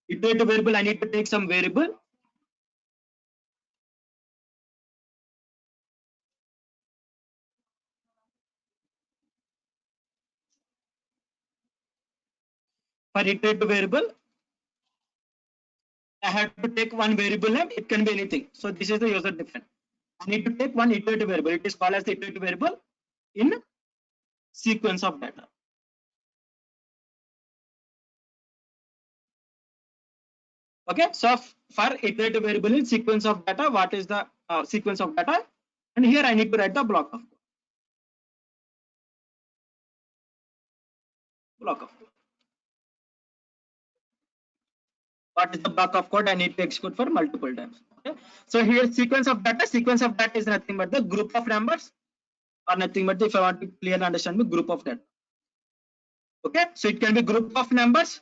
iterative variable, I need to take some variable. For iterative variable, I have to take one variable name. It can be anything. So this is the user defined. I need to take one iterative variable. It is called as the iterative variable in sequence of data. Okay, so for iterative variable in sequence of data, what is the sequence of data? And here I need to write the block of code. block of code. What is the block of code I need to execute for multiple times? Okay. So here sequence of data. Sequence of data is nothing but the group of numbers, or nothing but if I want to clearly understand the group of data. Okay. So it can be group of numbers.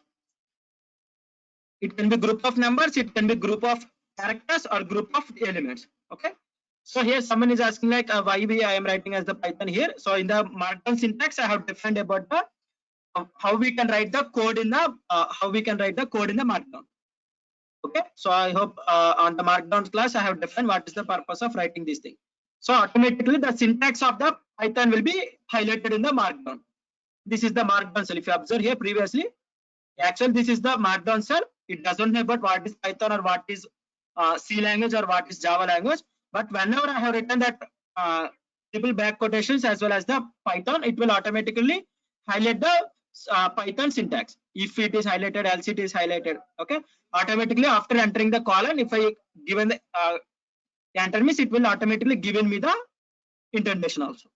It can be group of numbers. It can be group of characters or group of elements. Okay. So here someone is asking like why I am writing as the Python here. So in the Markdown syntax, I have defined about the how we can write the code in the Markdown. Okay, so I hope on the Markdown class I have defined what is the purpose of writing this thing. So automatically the syntax of the Python will be highlighted in the Markdown. This is the Markdown cell. If you observe here previously, actually this is the Markdown cell. It doesn't know about what is Python or what is C language or what is Java language. But whenever I have written that triple back quotations as well as the Python, it will automatically highlight the Python syntax. If it is highlighted, else it is highlighted. Okay, automatically after entering the colon, if I given the enter means it will automatically given me the indentation also.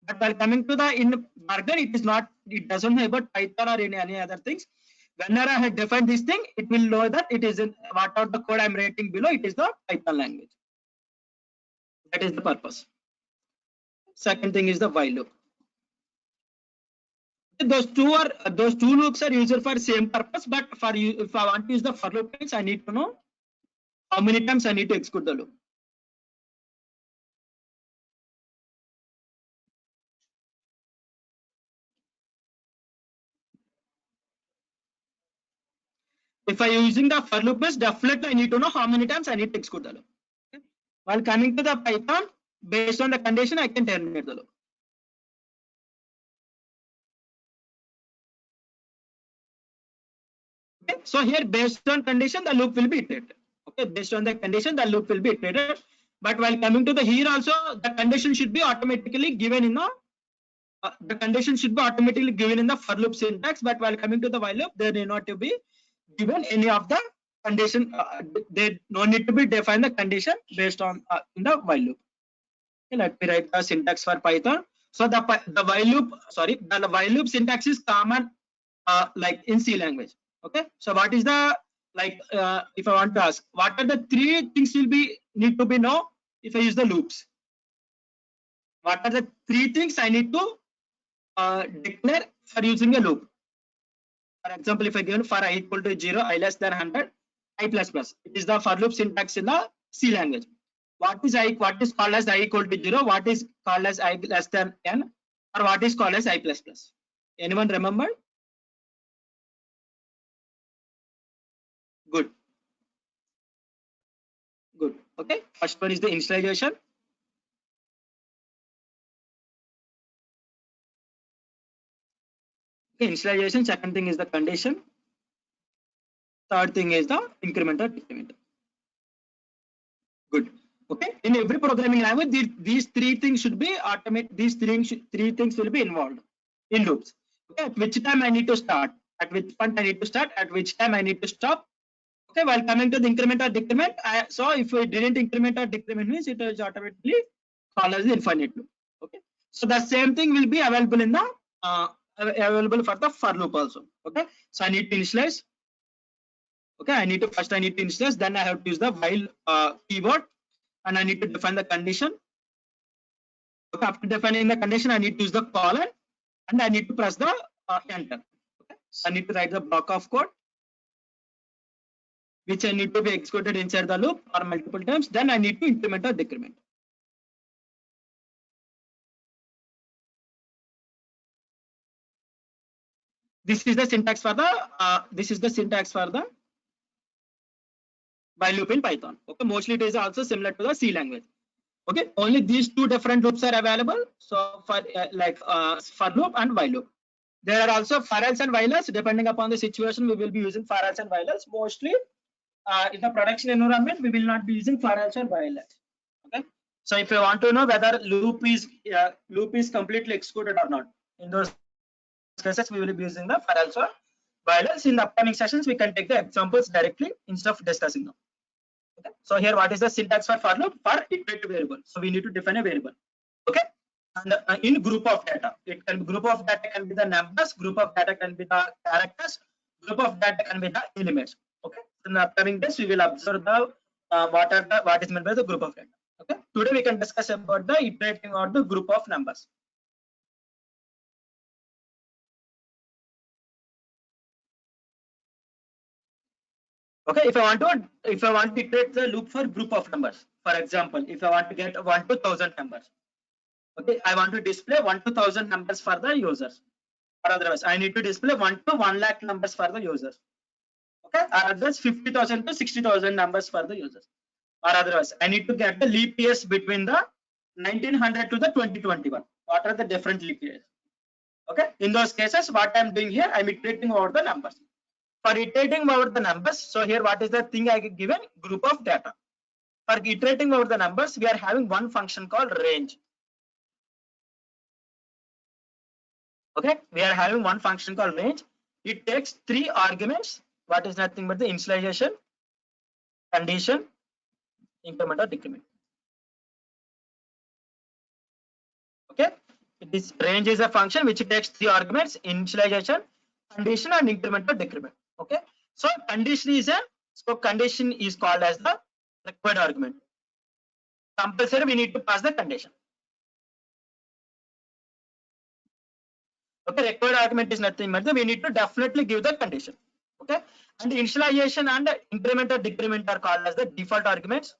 But while coming to the in Markdown, it is not. It doesn't know about Python or any other things. Whenever I have defined this thing, it will know that it is in what are the code I am writing below. It is the Python language. That is the purpose. Second thing is the while loop. Those two loops are used for same purpose, but for you, if I want to use the for loop, I need to know how many times I need to execute the loop. If I am using the for loop, definitely I need to know how many times I need to execute the loop. Okay. While coming to the Python, based on the condition, I can terminate the loop. Okay. So here, based on condition, the loop will be iterated. Okay, based on the condition, the loop will be iterated. But while coming to the here also, the condition should be automatically given in the for loop syntax. But while coming to the while loop, there need not to be given any of the condition. They no need to be define the condition based on in the while loop. Okay, let me write the syntax for Python. So the while loop syntax is common like in C language. Okay, so what is the if I want to ask, what are the three things need to be know if I use the loops? What are the three things I need to declare for using a loop? For example, if I given for I equal to 0, I less than 100, I plus plus. It is the for loop syntax in the C language. What is called as I equal to 0? What is called as I less than n? Or what is called as I plus plus? Anyone remember? Good. Good. Okay. First one is the initialization. Okay, initialization. Second thing is the condition. Third thing is the increment or decrement. Good. Okay. In every programming language, these three things should be automated. These three things will be involved in loops. Okay. At which time I need to start? At which point I need to start? At which time I need to stop? Okay. While coming to the increment or decrement, so if we didn't increment or decrement means it is automatically called as the infinite loop. Okay. So the same thing will be available in the available for the for loop also. Okay. So I need to initialize. Okay, I need to initialize, then I have to use the while keyword, and I need to define the condition. Okay, after defining the condition, I need to use the colon, and I need to press the enter. Okay, so I need to write the block of code, which I need to be executed inside the loop or multiple times. Then I need to increment or decrement. This is the syntax for the while loop in Python. Okay, mostly it is also similar to the C language. Okay, only these two different loops are available. So for for loop and while loop, there are also for else and while else. Depending upon the situation, we will be using for else and while else. Mostly in the production environment, we will not be using for else or while else. Okay, so if you want to know whether loop is completely executed or not, in those cases we will be using the for else or while else. In the upcoming sessions, we can take the examples directly instead of discussing them. Okay. So here, what is the syntax for loop? For iterative variable. So we need to define a variable. Okay. and in group of data. It can group of data can be the numbers, group of data can be the characters, group of data can be the elements. Okay. In the upcoming days, we will observe the what is meant by the group of data. Okay. Today we can discuss about the iterating or the group of numbers. Okay, if I want to iterate the loop for group of numbers, for example, if I want to get 1 to 1000 numbers, okay, I want to display 1 to 1000 numbers for the users, or otherwise I need to display 1 to 1 lakh numbers for the users. Okay, or otherwise 50,000 to 60,000 numbers for the users, or otherwise I need to get the leap years between the 1900 to the 2021. What are the different leap years? Okay, in those cases, what I'm doing here, I'm iterating over the numbers. For iterating over the numbers, so here what is the thing I get given? Group of data. For iterating over the numbers, we are having one function called range. Okay, we are having one function called range. It takes 3 arguments. What is nothing but the initialization, condition, increment or decrement. Okay, this range is a function which takes 3 arguments: initialization, condition, and increment or decrement. Okay, so condition is called as the required argument. Compulsory, we need to pass the condition. Okay, required argument is nothing but we need to definitely give the condition. Okay, and initialization and increment or decrement are called as the default arguments.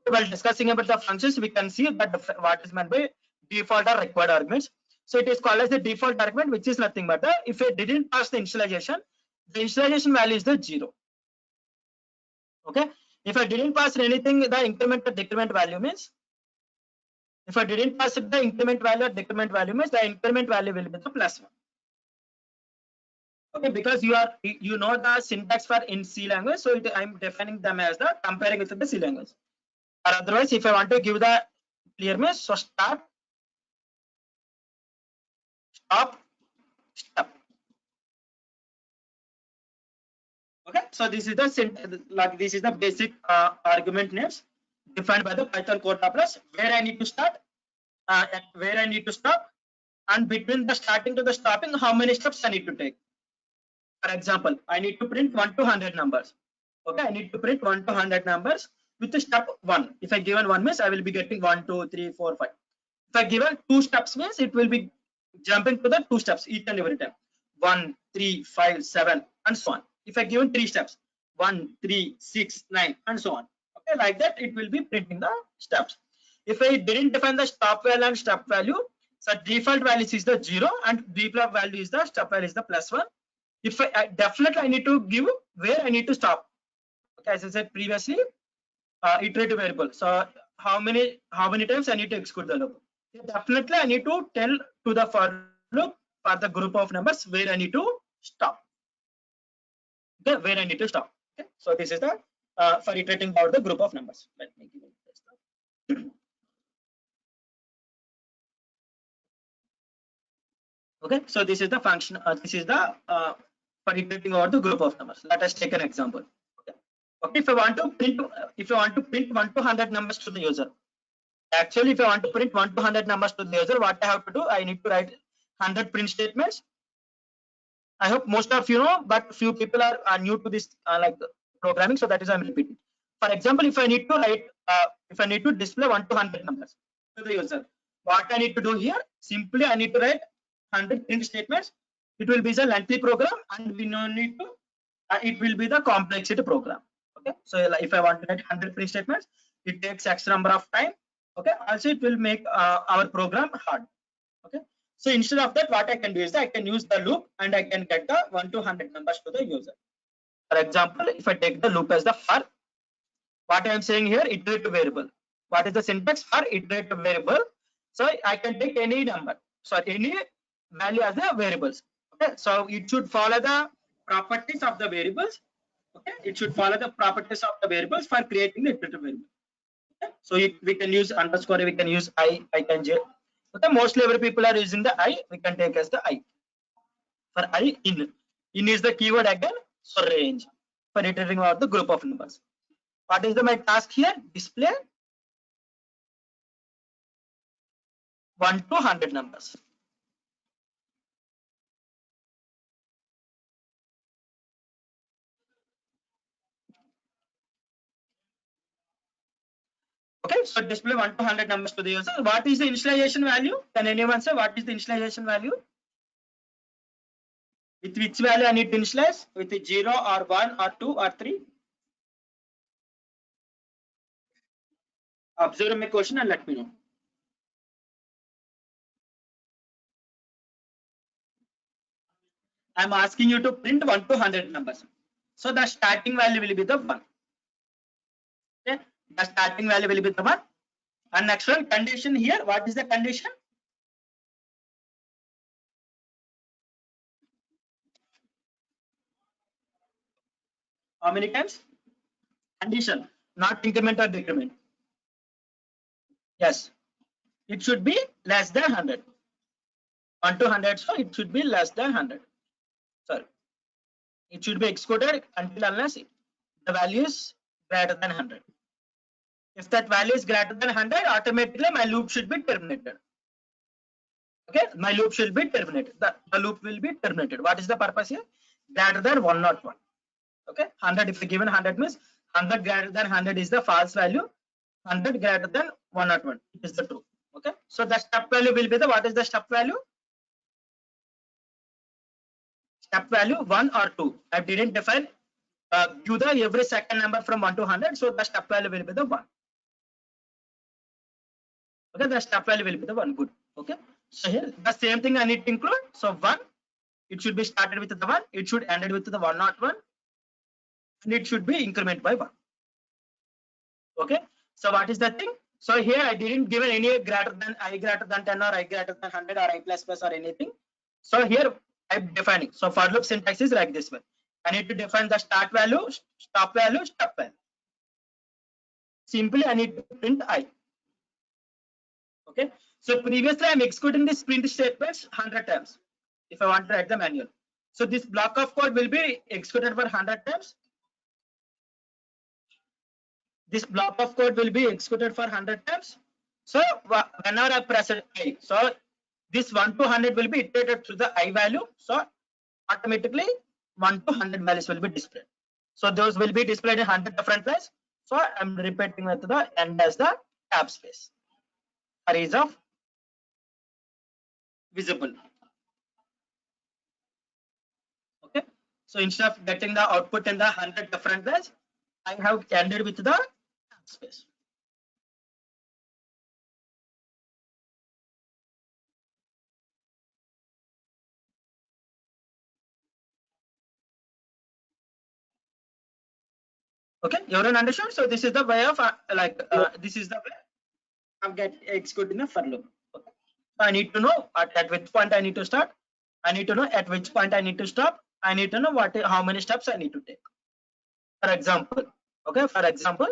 While discussing about the functions, we can see that what is meant by default or required arguments. So it is called as the default argument, which is nothing but if it didn't pass the initialization value is the 0. Okay, if I didn't pass anything, the increment or decrement value means, if I didn't pass the increment value or decrement value means the increment value will be the +1. Okay, because you know the syntax for in C language, so I'm defining them as the comparing with the C language. Or otherwise, if I want to give the clear means, so start, stop, stop. Okay, so this is the like this is the basic argument names defined by the Python code plus where I need to start, and where I need to stop, and between the starting to the stopping, how many steps I need to take. For example, I need to print 1 to 100 numbers. Okay, I need to print 1 to 100 numbers with the step 1. If I given 1 means I will be getting 1, 2, 3, 4, 5. If I given 2 steps means it will be jumping to the 2 steps each and every time. 1, 3, 5, 7, and so on. If I given 3 steps, 1, 3, 6, 9, and so on. Okay, like that it will be printing the steps. If I didn't define the stop value and step value, so default value is the 0 and default value is the step value is the +1. If I definitely I need to give where I need to stop. Okay, as I said previously, iterative variable. So how many times I need to execute the loop. Definitely I need to tell to the for loop for the group of numbers where I need to stop. Okay, where I need to stop. Okay, so this is the for iterating about the group of numbers. Let me give it this. Okay, so this is the function. This is the for iterating over the group of numbers. Let us take an example. Okay, if I want to print 1 to 100 numbers to the user. Actually, if I want to print 1 to 100 numbers to the user, what I have to do? I need to write 100 print statements. I hope most of you know, but few people are new to this like programming, so that is I'm repeating. For example, if I need to write, if I need to display 1 to 100 numbers to the user, what I need to do here? Simply, I need to write 100 print statements. It will be a lengthy program, and we no need to. It will be the complexity program. Okay, so if I want to write 100 print statements, it takes X number of time. Okay, also it will make our program hard. Okay, so instead of that, what I can do is I can use the loop and I can get the 1 to 100 numbers to the user. For example, if I take the loop as the for, what I am saying here, iterative variable. What is the syntax for iterative variable? So I can take any number, so any value as the variables. Okay, so it should follow the properties of the variables. Okay, it should follow the properties of the variables for creating the iterative variable. Okay, so we can use underscore, we can use I can j. Okay, mostly every people are using the I. We can take as the I. For I in is the keyword again. So range for iterating about the group of numbers. What is my task here? Display 1 to 100 numbers. Okay, so display 1 to 100 numbers to the user. What is the initialization value? Can anyone say what is the initialization value? With which value I need to initialize? With 0 or 1 or 2 or 3? Observe my question and let me know. I'm asking you to print 1 to 100 numbers. So the starting value will be the 1. Okay, the starting value will be the 1. And next one, condition here. What is the condition? How many times? Condition, not increment or decrement. Yes, it should be less than 100. 1 to 100, so it should be less than 100. Sorry, it should be executed until unless the value is greater than 100. If that value is greater than 100, automatically my loop should be terminated. Okay, my loop should be terminated. The loop will be terminated. What is the purpose here? Greater than 101. Okay, 100, if given 100 means 100 greater than 100 is the false value. 100 greater than 101 is the true. Okay, so the step value will be the, what is the step value? Step value 1 or 2. I didn't define give the every second number from 1 to 100, so the step value will be the 1. Okay, the step value will be the 1. Good. Okay, so here the same thing I need to include. So 1, it should be started with the 1, it should ended with the 101, and it should be increment by 1. Okay, so what is the thing? So here I didn't given any greater than I greater than 10 or I greater than 100 or I plus plus or anything. So here I'm defining. So for loop syntax is like this way. I need to define the start value, stop value, stop value. Simply I need to print I. Okay, so previously I'm executing this print statements 100 times if I want to write the manual. So this block of code will be executed for 100 times. This block of code will be executed for 100 times. So whenever I press I, so this 1 to 100 will be iterated through the I value. So automatically 1 to 100 values will be displayed. So those will be displayed in 100 different ways. So I'm repeating with the end as the tab space for ease of visible. Okay, so instead of getting the output in the 100 different ways, I have ended with the tab space. Okay, everyone understood? So this is the way of this is the way of get executing a for loop. Okay. So I need to know at which point I need to start. I need to know at which point I need to stop. I need to know how many steps I need to take. For example, okay, for example,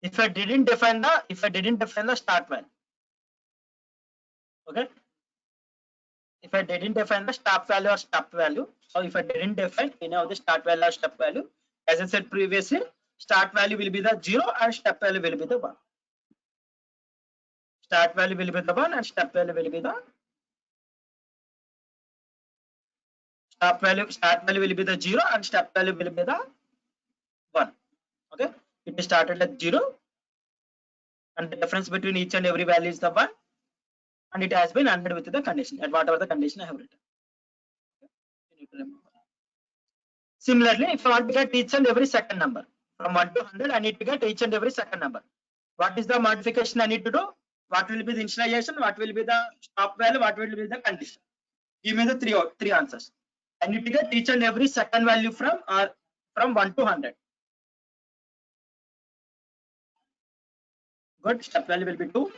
if I didn't define the start value, okay, if I didn't define the stop value or stop value, so if I didn't define any of the start value or stop value, as I said previously, start value will be the 0 and step value will be the 1. Start value will be the 1 and step value will be the start value will be the 0 and step value will be the 1. Okay, it started at 0 and the difference between each and every value is the 1, and it has been ended with the condition at whatever the condition I have written. Okay. You need to remember. Similarly, if I want to get each and every second number from 1 to 100, I need to get each and every second number. What is the modification I need to do? What will be the initialization? What will be the stop value? What will be the condition? Give me the three answers. I need to get each and every second value from 1 to 100. Good. Step value will be 2.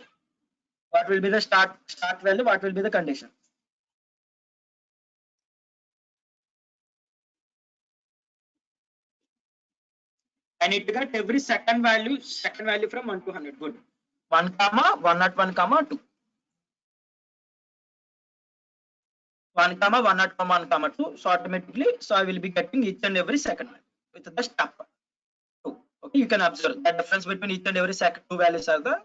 What will be the start value? What will be the condition? I need to get every second value from 1 to 100. Good. 1 comma 101 comma 2. 1 comma 101 comma 2. So automatically, so I will be getting each and every second value with the step 2. Okay, you can observe the difference between each and every second two values are the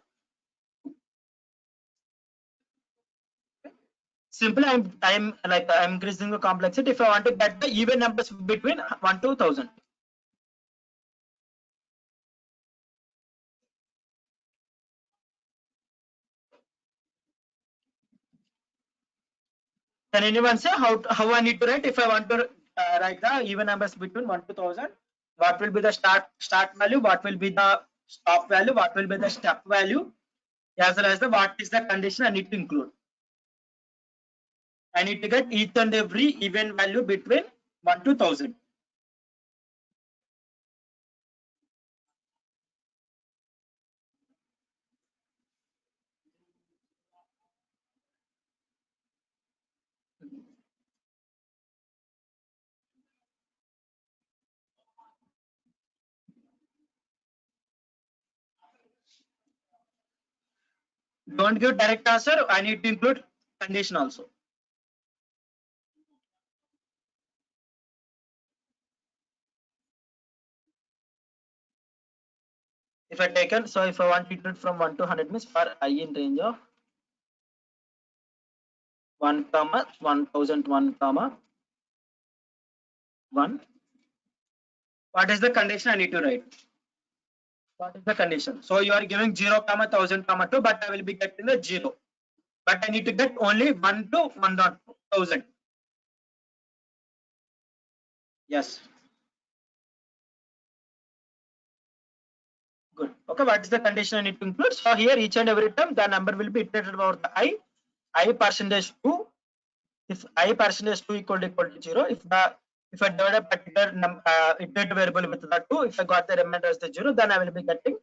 simply I'm increasing the complexity if I want to get the even numbers between 1 to 1000. Can anyone say how I need to write if I want to write the even numbers between 1 to 1000? What will be the start value? What will be the stop value? What will be the step value? As well as the what is the condition I need to include. I need to get each and every even value between 1 to 1000. Don't give direct answer. I need to include condition also. If I taken, so if I want to include from 1 to 100 means for I in range of 1 comma 1001 comma 1. What is the condition I need to write? What is the condition? So you are giving 0 comma 1000 comma 2, but I will be getting the 0. But I need to get only 1 to 1000. Yes. Good. Okay, what is the condition I need to include? So here each and every time the number will be iterated about the I percentage 2. If I percentage 2 equal to 0, if I divide a particular iterative variable with the 2, if I got the remainder as the 0, then I will be getting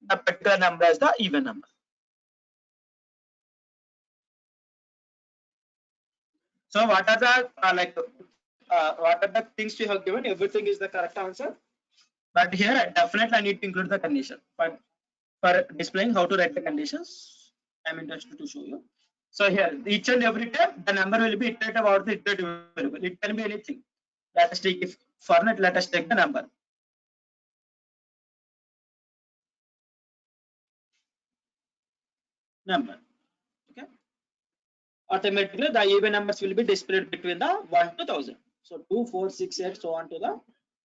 the particular number as the even number. So what are the what are the things you have given? Everything is the correct answer. But here definitely I need to include the condition. But for displaying how to write the conditions, I'm interested to show you. So here each and every time the number will be iterative about the iterative variable. It can be anything. Let us take if for net, let us take the number. Number. Okay. Automatically the even numbers will be displayed between the 1 to 1000. So 2, 4, 6, 8, so on to the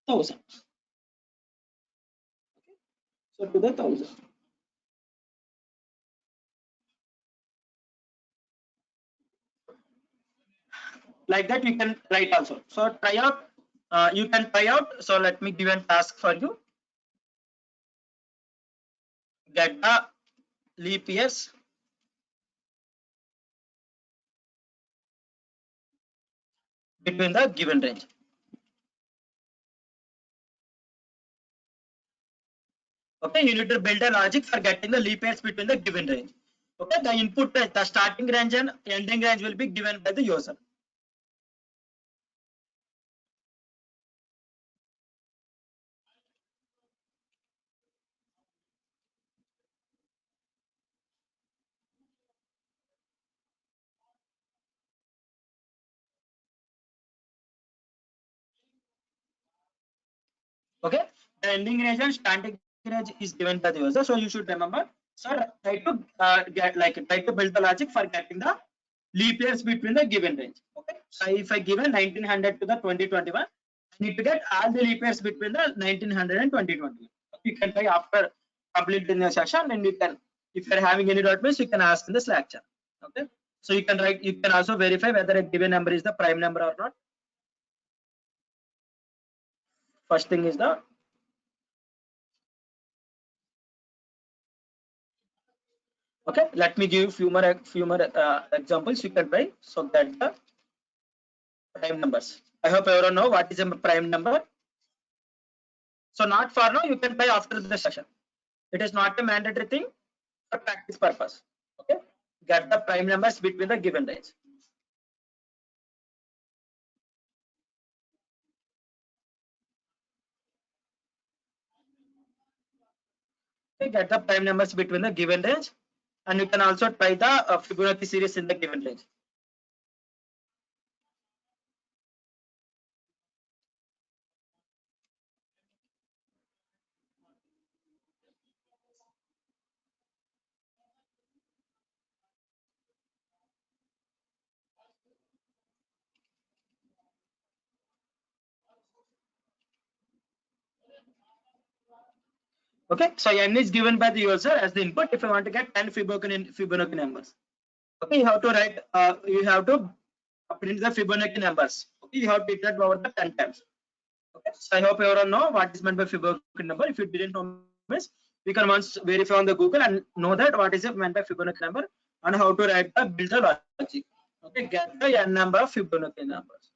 1000. Okay. So to the 1000. Like that you can write also. So try out. You can try out. So let me give a task for you. Get the leap years between the given range. Okay, you need to build a logic for getting the leap years between the given range. Okay, the input range, the starting range and ending range will be given by the user. Okay, the ending range and starting range is given by the user, so you should remember. So try to try to build the logic for getting the leap years between the given range. Okay, so if I given 1900 to the 2021, I need to get all the leap years between the 1900 and 2021. You can try after completing the session, and you can, if you're having any doubts, you can ask in the Slack chat. Okay, so you can write, you can also verify whether a given number is the prime number or not. First thing is the okay. Let me give few more examples you can try. So that the prime numbers. I hope everyone know what is a prime number. So not for now, you can try after the session. It is not a mandatory thing for practice purpose. Okay, get the prime numbers between the given range. Okay, get the prime numbers between the given range, and you can also try the Fibonacci series in the given range. Okay, so n is given by the user as the input. If you want to get 10 Fibonacci numbers, okay, you have to write, you have to print the Fibonacci numbers. Okay, you have to iterate over the 10 times. Okay, so I hope everyone know what is meant by Fibonacci number. If you didn't know, means we can once verify on the Google and know that what is it meant by Fibonacci number and how to write the build the logic. Okay, get the n number of Fibonacci numbers.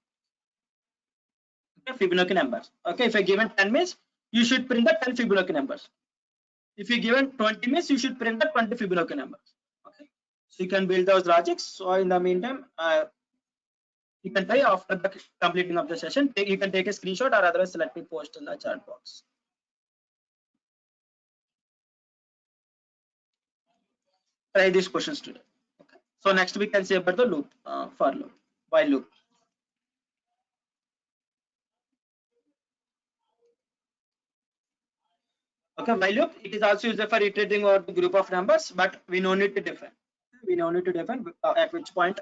Okay, Fibonacci numbers. Okay, if I given 10 means you should print the 10 Fibonacci numbers. If you given 20 means you should print the 20 Fibonacci numbers. Okay, so you can build those logics. So in the meantime, you can try after the completing of the session. You can take a screenshot, or otherwise let me post in the chat box. Try these questions today. Okay. So next we can say about the loop, for loop, while loop. Okay, while loop, it is also used for iterating over the group of numbers, but we no need to define. We no need to define at which point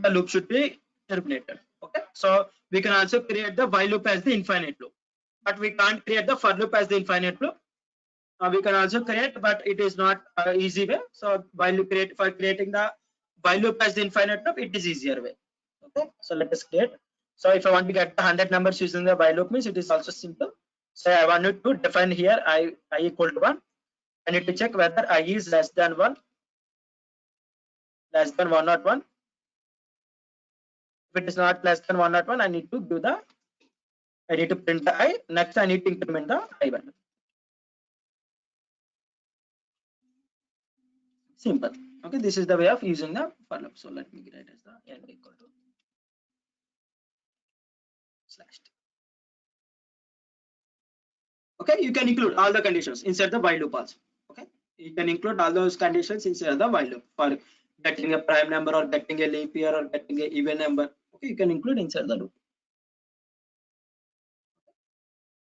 the loop should be terminated. Okay, so we can also create the while loop as the infinite loop, but we can't create the for loop as the infinite loop. We can also create, but it is not easy way. So while you creating the while loop as the infinite loop, it is easier way. Okay, so let us create. So if I want to get the 100 numbers using the while loop, means it is also simple. So I wanted to define here I equal to 1. I need to check whether I is less than 1, less than 101. If it is not less than 101, I need to do the, I need to print the I. Next, I need to increment the I value. Simple. Okay, this is the way of using the for loop. So let me write as the n equal to slash t. Okay, you can include all the conditions inside the while loop also. Okay, you can include all those conditions inside the while loop for getting a prime number or getting a leap year or getting a even number. Okay, you can include inside the loop.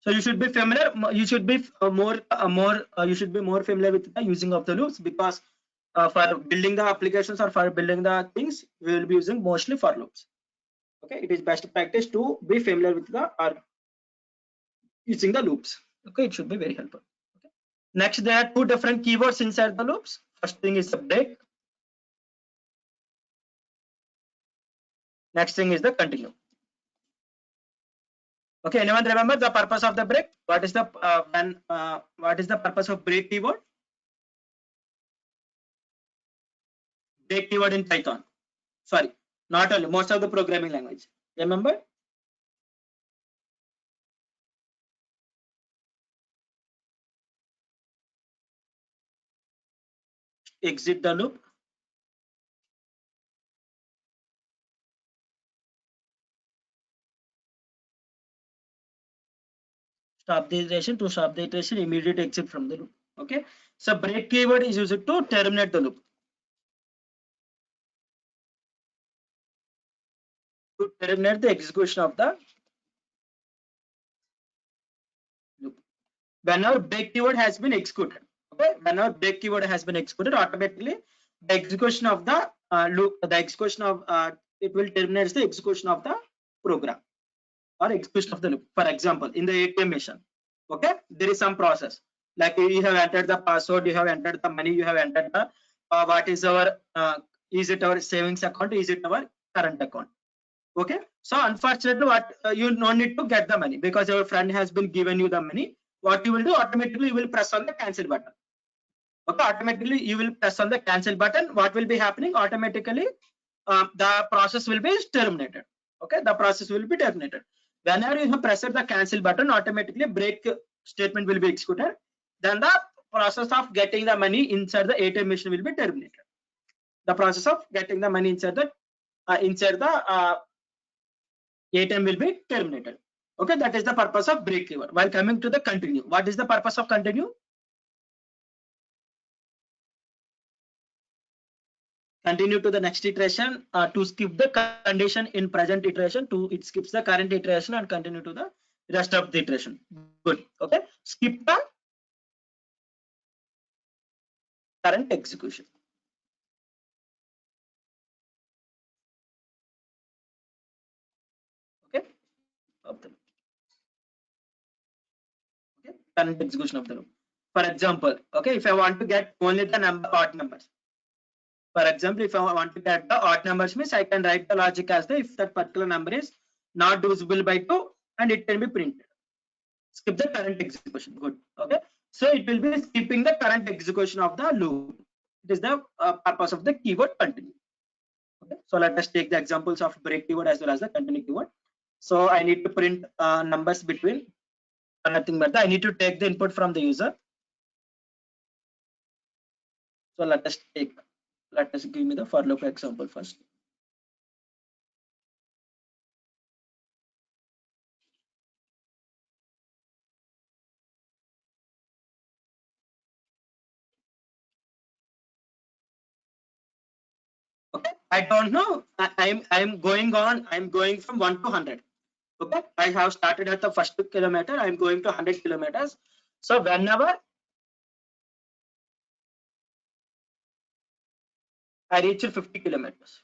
So you should be familiar. You should be you should be more familiar with the using of the loops, because for building the applications or for building the things, we will be using mostly for loops. Okay, it is best practice to be familiar with the or using the loops. Okay, it should be very helpful. Okay. Next, there are two different keywords inside the loops. First thing is the break. Next thing is the continue. Okay, anyone remember the purpose of the break? What is the what is the purpose of break keyword? Break keyword in Python. Sorry, not only, most of the programming language. Remember? Exit the loop. Stop the iteration. To stop the iteration, immediate exit from the loop. Okay, so break keyword is used to terminate the loop. To terminate the execution of the loop. Whenever break keyword has been executed, okay, whenever break keyword has been executed, automatically the execution of the loop, the execution of it will terminate the execution of the program or execution of the loop. For example, in the ATM machine, okay, there is some process, like you have entered the password, you have entered the money, you have entered the what is our is it our savings account, is it our current account. Okay, so unfortunately what you no need to get the money because your friend has been given you the money. What you will do, automatically you will press on the cancel button. Okay, automatically you will press on the cancel button. What will be happening? Automatically the process will be terminated. Okay, the process will be terminated. Whenever you have pressed the cancel button, automatically break statement will be executed. Then the process of getting the money inside the ATM machine will be terminated. The process of getting the money inside the ATM will be terminated. Okay, that is the purpose of break keyword. While coming to the continue, what is the purpose of continue? Continue to the next iteration to skip the condition in present iteration, to it skips the current iteration and continue to the rest of the iteration. Good. Okay, skip the current execution. Okay, of the, okay. current execution of the loop. For example, okay, if I want to get only the number odd numbers. For example, if I want to get the odd numbers means I can write the logic as the if that particular number is not divisible by 2 and it can be printed. Skip the current execution. Good. Okay. So it will be skipping the current execution of the loop. It is the purpose of the keyword continue. Okay. So let us take the examples of break keyword as well as the continue keyword. So I need to print numbers between nothing but I need to take the input from the user. So let us give me the for loop example first. Okay, I don't know. I'm going from 1 to 100. Okay, I have started at the first kilometer. I'm going to 100 kilometers. So whenever I reach 50 kilometers,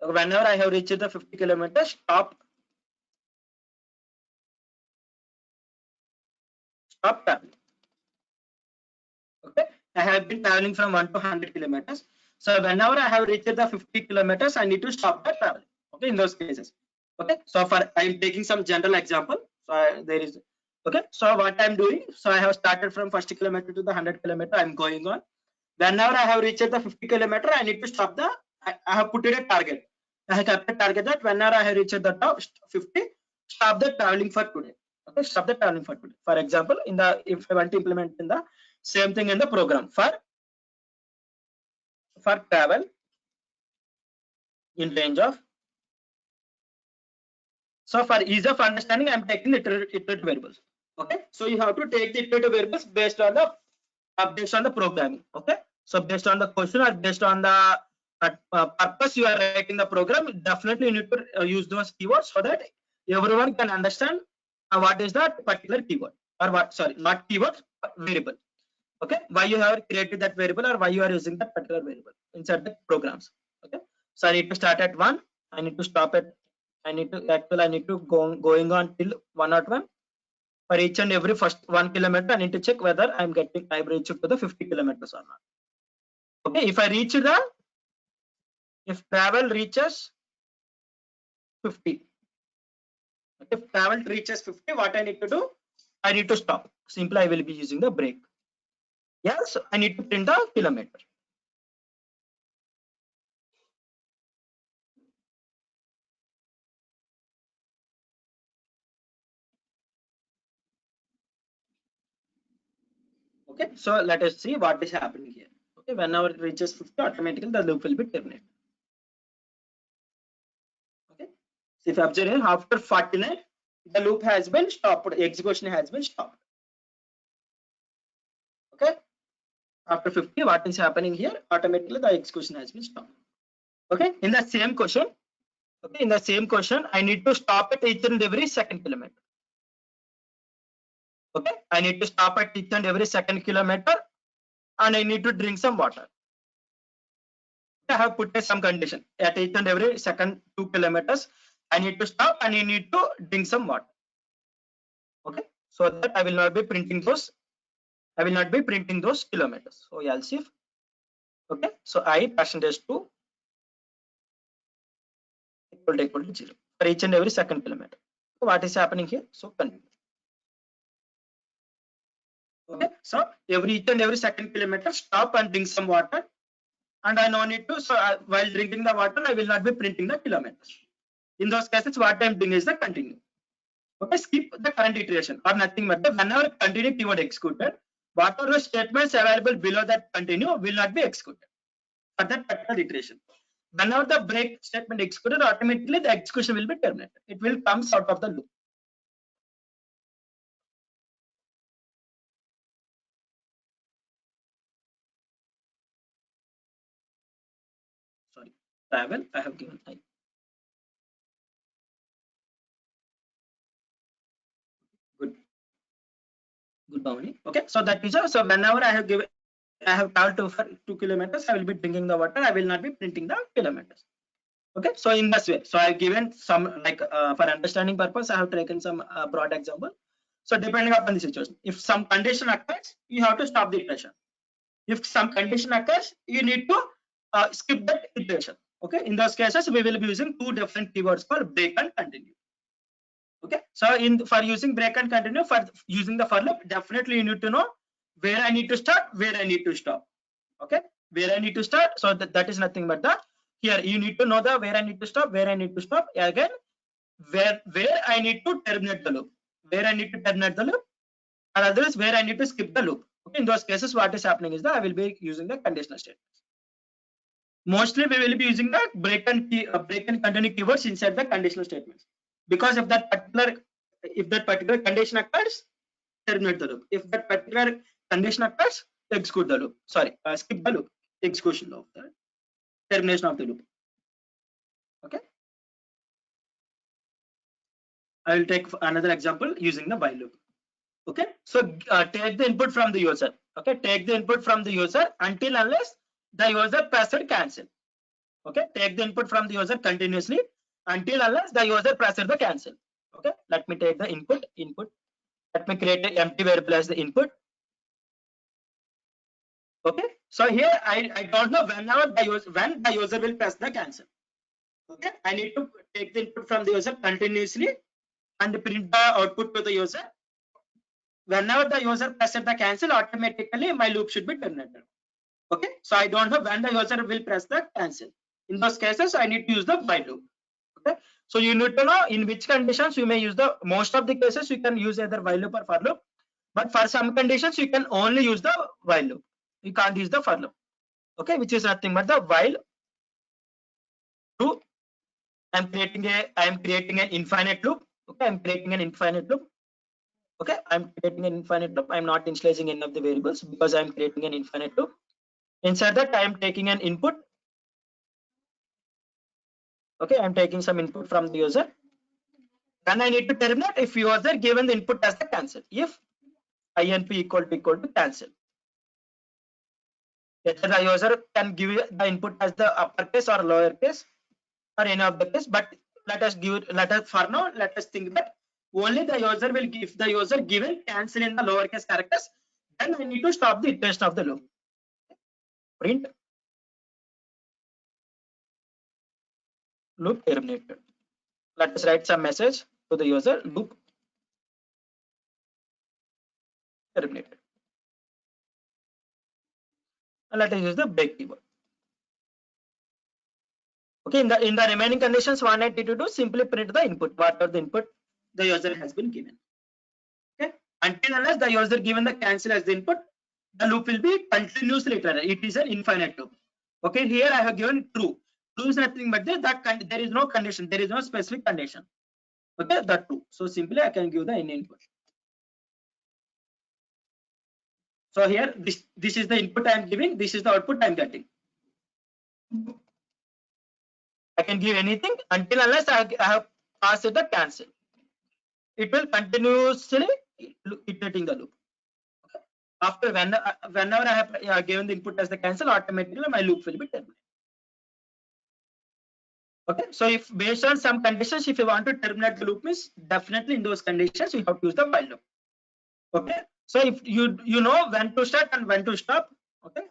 whenever I have reached the 50 kilometers, stop traveling. Okay, I have been traveling from 1 to 100 kilometers. So whenever I have reached the 50 kilometers, I need to stop the traveling. Okay, in those cases. Okay, so for I'm taking some general example. So there is okay. So what I'm doing, so I have started from first kilometer to the 100 kilometer. I'm going on. Whenever I have reached the 50 kilometer, I need to stop the. I have put it a target. I have kept a target that whenever I have reached the top 50, stop the traveling for today. Okay, stop the traveling for today. For example, in the if I want to implement in the same thing in the program for travel in range of. So for ease of understanding, I'm taking iterative variables. Okay, so you have to take the iterative variables based on the programming. Okay, so based on the question or based on the purpose you are writing the program, definitely you need to use those keywords so that everyone can understand what is that particular keyword or what, sorry, not keyword, variable. Okay, why you have created that variable or why you are using that particular variable inside the programs. Okay, so I need to start at 1, I need to stop at, I need to going on till 101. For each and every first 1 kilometer, I need to check whether I've reached to the 50 kilometers or not. Okay, if travel reaches 50, if travel reaches 50, what I need to do? I need to stop. Simply, I will be using the break. Yes, I need to print the kilometer. Okay, so let us see what is happening here. Okay, whenever it reaches 50, automatically the loop will be terminated. Okay, so if you observe here, after 49, the loop has been stopped, execution has been stopped. Okay, after 50, what is happening here? Automatically the execution has been stopped. Okay, in the same question, okay, in the same question, I need to stop at each and every second kilometer. Okay, I need to stop at each and every second kilometer and I need to drink some water. I have put some condition at each and every second 2 kilometers. I need to stop and I need to drink some water. Okay, so that I will not be printing those. I will not be printing those kilometers. So else if okay, so I %2 equal to 0 for each and every second kilometer. So what is happening here? So continue. Okay, so each and every second kilometer, stop and drink some water. And I no need to, so while drinking the water, I will not be printing the kilometers. In those cases, what I'm doing is the continue. Okay, skip the current iteration or nothing but whenever continue keyword executed, whatever statements available below that continue will not be executed for that particular iteration. Whenever the break statement executed, automatically the execution will be terminated. It will come out of the loop. Sorry, travel. I have given time. Good, Bhavani. Okay, so that is so whenever I have traveled to for 2 kilometers, I will be drinking the water. I will not be printing the kilometers. Okay, so in this way, so I've given some like for understanding purpose, I have taken some broad example. So depending upon the situation, if some condition occurs, you have to stop the iteration. If some condition occurs, you need to skip that iteration. Okay, in those cases, we will be using two different keywords for break and continue. Okay, so in for using break and continue, for using the for loop, definitely you need to know where I need to start, where I need to stop. Okay, where I need to start, so that is nothing but the here you need to know the where I need to stop, where I need to stop, again where I need to terminate the loop, where I need to terminate the loop, and otherwise where I need to skip the loop. Okay, in those cases, what is happening is that I will be using the conditional statements. Mostly we will be using the break and continue keywords inside the conditional statements, because if that particular condition occurs, terminate the loop. If that particular condition occurs, execute the loop. Sorry, skip the loop, execution of the termination of the loop. Okay, I will take another example using the while loop. Okay, so take the input from the user. Okay, take the input from the user until unless the user presses cancel. Okay, take the input from the user continuously until unless the user presses the cancel. Okay, let me take the input. Let me create an empty variable as the input. Okay, so here I don't know when the user will press the cancel. Okay, I need to take the input from the user continuously and print the output to the user. Whenever the user presses the cancel, automatically my loop should be terminated. Okay, so I don't know when the user will press the cancel. In those cases, I need to use the while loop. Okay, so you need to know in which conditions you may use the most of the cases you can use either while loop or for loop, but for some conditions you can only use the while loop. You can't use the for loop. Okay, which is nothing but the while loop. I'm creating an infinite loop. Okay, I'm creating an infinite loop. Okay, I'm creating an infinite loop. I'm not initializing any of the variables because I'm creating an infinite loop. Inside that, I'm taking an input. Okay, I'm taking some input from the user. Then I need to terminate if user given the input as the cancel. If inp equal to cancel. Either the user can give the input as the uppercase or lowercase or any of the case, but let us for now, let us think that only the user will give the user given cancel in the lowercase characters, then I need to stop the iteration of the loop. Print loop terminated. Let us write some message to the user, loop terminated. And let us use the break keyword. Okay, in the remaining conditions, what I need to do, simply print the input, whatever the input the user has been given. Okay, until unless the user given the cancel as the input, the loop will be continuously iterated. It is an infinite loop. Okay, here I have given true. True is nothing but there is no condition, there is no specific condition. Okay, that true. So simply I can give the input. So here this is the input I am giving, this is the output I am getting. I can give anything until unless I have passed the cancel. It will continuously iterating the loop. Okay. After whenever I have given the input as the cancel, automatically my loop will be terminated. Okay, so if based on some conditions, if you want to terminate the loop, means definitely in those conditions you have to use the while loop. Okay, so if you know when to start and when to stop. Okay,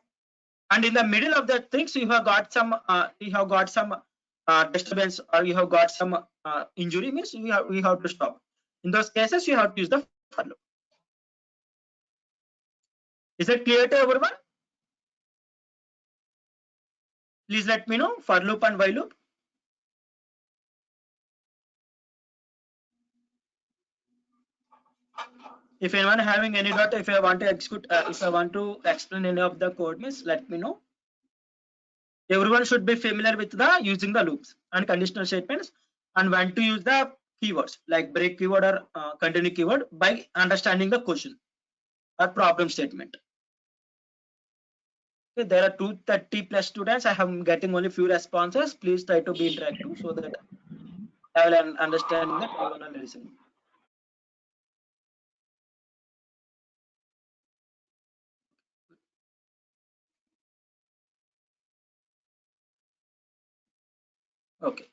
and in the middle of that things you have got some disturbance or you have got some injury, means we have to stop. In those cases you have to use the for loop. Is it clear to everyone? Please let me know for loop and while loop. If anyone having any doubt, if I want to execute, if I want to explain any of the code, means let me know. Everyone should be familiar with the using the loops and conditional statements and when to use the keywords like break keyword or continue keyword by understanding the question or problem statement. Okay, there are 230 plus students. I am getting only few responses. Please try to be interactive so that I will understand that everyone will listen. Okay.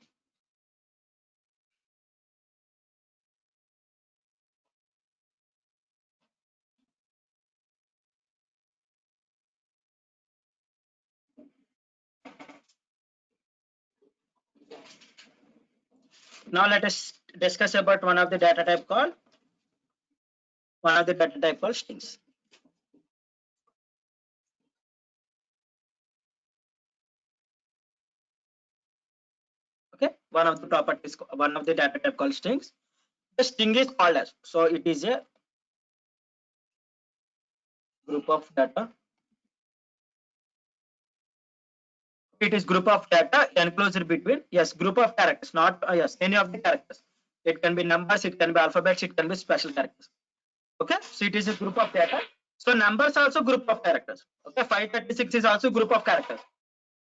Now let us discuss about one of the data type called strings. Okay, one of the properties, one of the data type called strings. The string is called as, so it is a group of data. It is group of data enclosed between, yes, group of characters, not yes, any of the characters. It can be numbers, it can be alphabets, it can be special characters. Okay, so it is a group of data. So numbers also group of characters. Okay, 536 is also group of characters.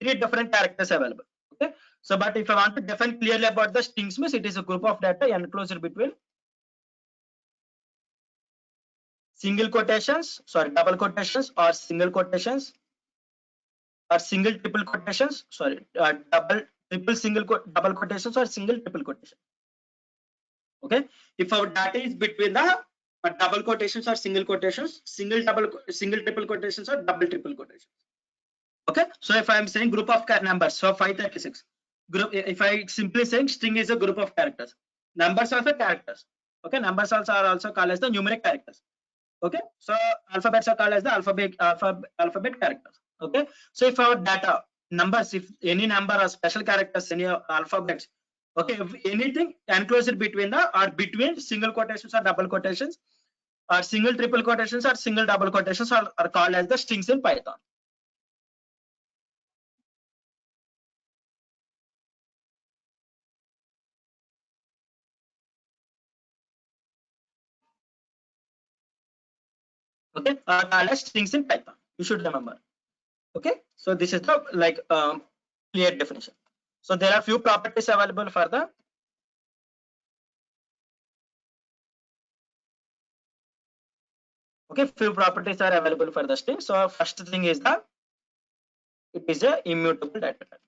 3 different characters available. Okay, so but if I want to define clearly about the strings, means it is a group of data enclosed between single quotations, sorry, double quotations or single quotations or single triple quotations, sorry, double triple single double quotations or single triple quotation. Okay, if our data is between the double quotations or single quotations, single triple quotations or double triple quotations. Okay, so if I am saying group of numbers, so 536 group, if I simply saying string is a group of characters, numbers are the characters. Okay, numbers also are also called as the numeric characters. Okay, so alphabets are called as the alphabet characters. Okay, so if our data numbers, if any number or special characters, any alphabets, okay, if anything enclosed between the or between single quotations or double quotations or single triple quotations or single double quotations are called as the strings in Python. Okay, called as strings in Python, you should remember. Okay, so this is the like clear definition. So there are few properties available for the okay, few properties are available for the string. So first thing is the it is a immutable data type.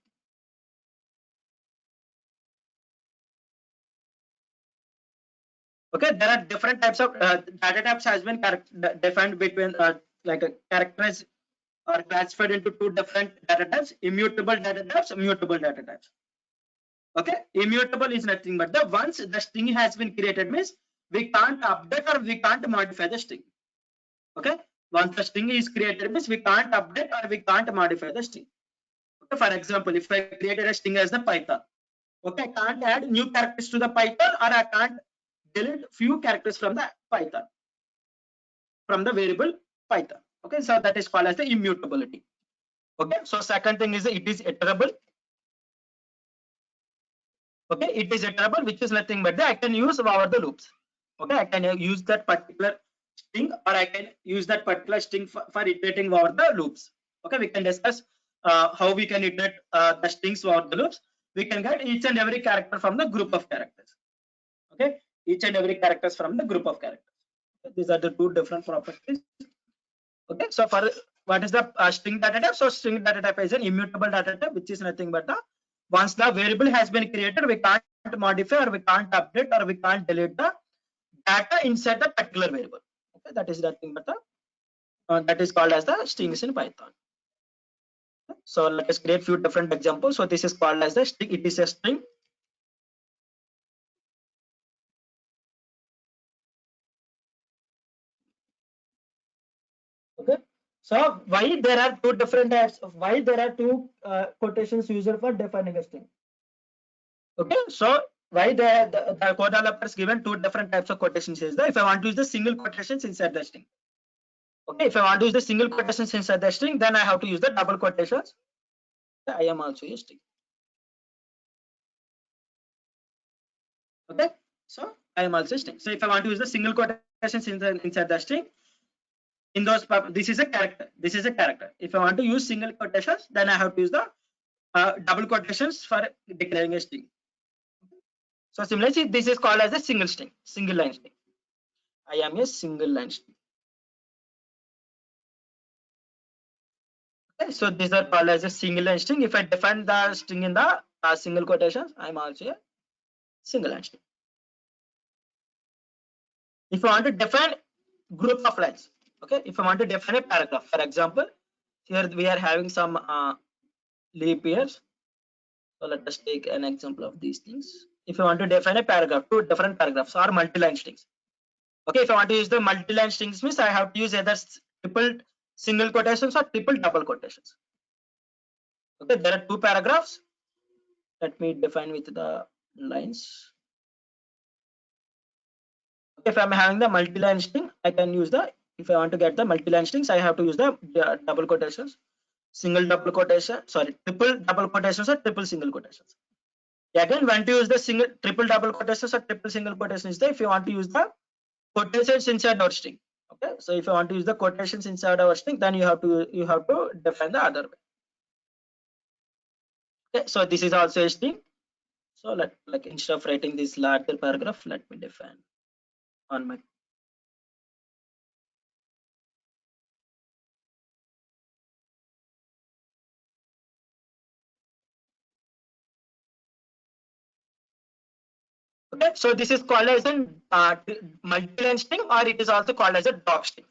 Okay, there are different types of data types has been defined between like a characterized or classified into 2 different data types: immutable data types, mutable data types. Okay, immutable is nothing but the once the string has been created means we can't update or we can't modify the string. Okay, once the string is created means we can't update or we can't modify the string. Okay, for example, if I created a string as the Python, okay, I can't add new characters to the Python or I can't delete few characters from the Python, from the variable Python. Okay, so that is called as the immutability. Okay, so second thing is it is iterable. Okay, it is iterable, which is nothing but I can use over the loops. Okay, I can use that particular string or I can use that particular string for iterating over the loops. Okay, we can discuss how we can iterate the strings over the loops. We can get each and every character from the group of characters. Okay, each and every characters from the group of characters. Okay, these are the 2 different properties. Okay, so for what is the string data type? So string data type is an immutable data type, which is nothing but the once the variable has been created, we can't modify or we can't update or we can't delete the data inside the particular variable. Okay, that is nothing but the that is called as the strings in Python. Okay, so let us create few different examples. So this is called as the string. It is a string. Okay, so why there are 2 different types of why there are 2 quotations used for defining a string. Okay, so why the code developers given 2 different types of quotations is that if I want to use the single quotations inside the string. Okay, if I want to use the single quotations inside the string, then I have to use the double quotations. I am also a string. Okay, so I am also a string. So if I want to use the single quotations inside the string, in those this is a character. This is a character. If I want to use single quotations, then I have to use the double quotations for declaring a string. So similarly, this is called as a single string, single line string. I am a single line string. Okay, so these are called as a single line string. If I define the string in the single quotations, I'm also a single and string. If I want to define group of lines, okay, if I want to define a paragraph, for example, here we are having some leap years. So let us take an example of these things. If I want to define a paragraph, two different paragraphs or multi-line strings. Okay, if I want to use the multi-line strings, means I have to use either triple single quotations or triple double quotations. Okay, there are two paragraphs. Let me define with the lines. Okay, if I'm having the multi-line string, I can use the, if I want to get the multi-line strings, I have to use the double quotations, single double quotation, sorry, triple double quotations or triple single quotations. Again, when to use the single, triple double quotations or triple single quotations, if you want to use the quotations inside our string. Okay, so if you want to use the quotations inside our string, then you have to define the other way. Okay, so this is also a string. So like instead of writing this larger paragraph, let me define on my. Okay, so this is called as a multi-line string, or it is also called as a doc string.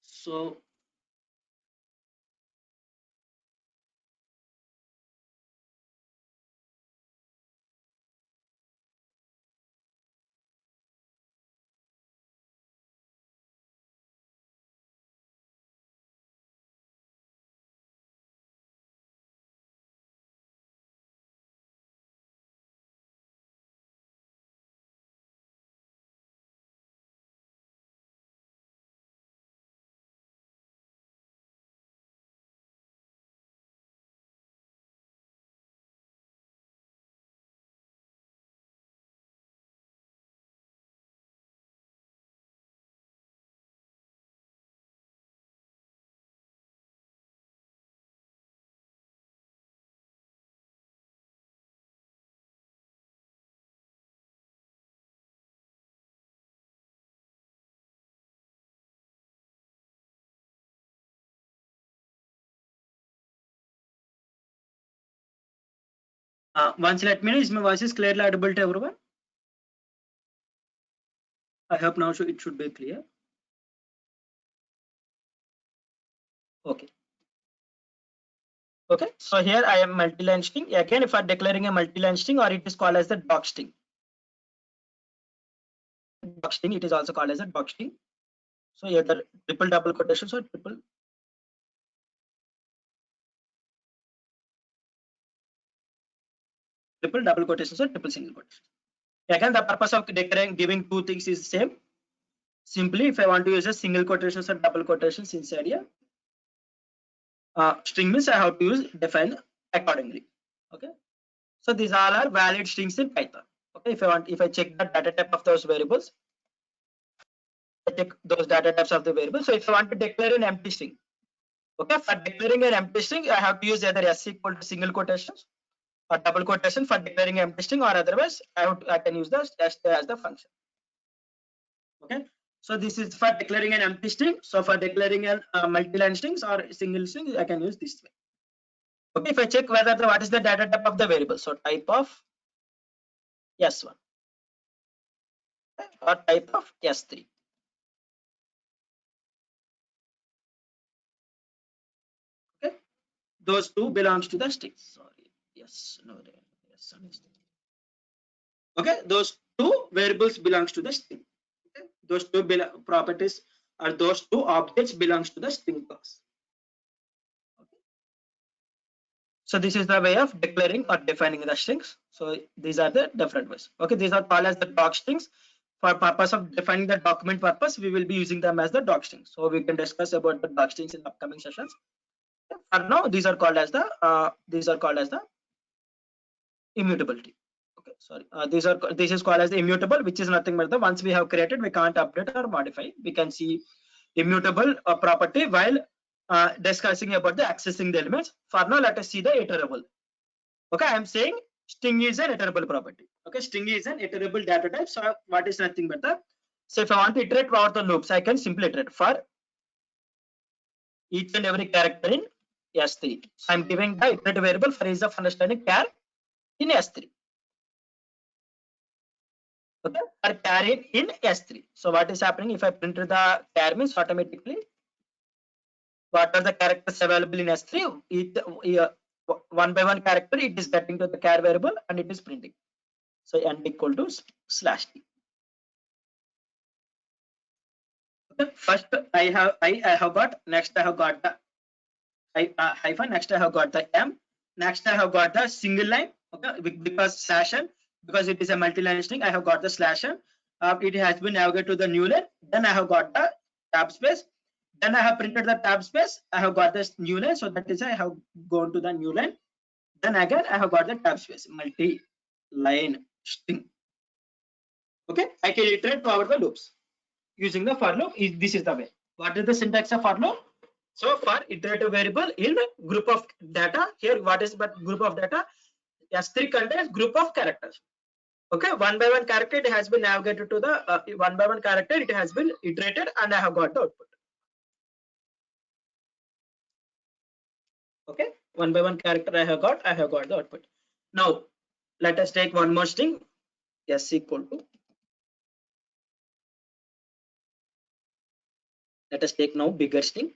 So once let me know, is my voice is clearly audible to everyone? I hope now it should be clear. Okay. Okay, so here I am multi-line string. Again, if I'm declaring a multi-line string, or it is called as the doc string. Doc string, it is also called as a doc string. So either triple double quotations or triple double quotations or triple single quotations. Again, the purpose of declaring giving two things is same. Simply, if I want to use a single quotations or double quotations inside here, string means I have to use define accordingly. Okay, so these all are valid strings in Python. Okay, if I check the data type of those variables, I check those data types of the variables. So if I want to declare an empty string, okay, for declaring an empty string, I have to use either s equal to single quotations or double quotation for declaring an empty string, or otherwise I can use the as the function. Okay, so this is for declaring an empty string. So for declaring an multi-line strings or single string, I can use this way. Okay, if I check whether what is the data type of the variable, so type of s1 or type of s3. Okay, those two belongs to the string. Sorry, yes, no, yes, okay, those two variables belongs to the string. Okay, those two properties or those two objects belongs to the string class. So this is the way of declaring or defining the strings. So these are the different ways. Okay, these are called as the doc strings. For purpose of defining the document purpose, we will be using them as the doc strings. So we can discuss about the doc strings in upcoming sessions. For now, these are called as the immutability. Okay, sorry. This is called as the immutable, which is nothing but the once we have created, we can't update or modify. We can see immutable property while discussing about the accessing the elements. For now, let us see the iterable. Okay, I am saying string is an iterable property. Okay, string is an iterable data type. So what is nothing but the So if I want to iterate over the loops, I can simply iterate for each and every character in S3. I'm giving the iterative variable for ease of understanding char in S3. Okay, or char in S3. So what is happening if I print the char means automatically what are the characters available in S3? One by one character it is getting to the char variable and it is printing. So n equal to /t. Okay, first I have got, next I have got the hyphen, next I have got the m, next I have got the single line. Okay, because slash n, because it is a multi-line string, I have got the slash n. It has been navigated to the new line. Then I have got the tab space. Then I have printed the tab space. I have got this new line, so that is I have gone to the new line. Then again I have got the tab space, multi-line string. Okay, I can iterate over the loops using the for loop. This is the way. What is the syntax of for loop? So for iterative variable in group of data, here what is but group of data? S3 contains group of characters. Okay, one by one character it has been navigated to the one by one character it has been iterated and I have got the output. Okay, one by one character I have got the output. Now let us take one more string, s equal to, let us take now bigger string.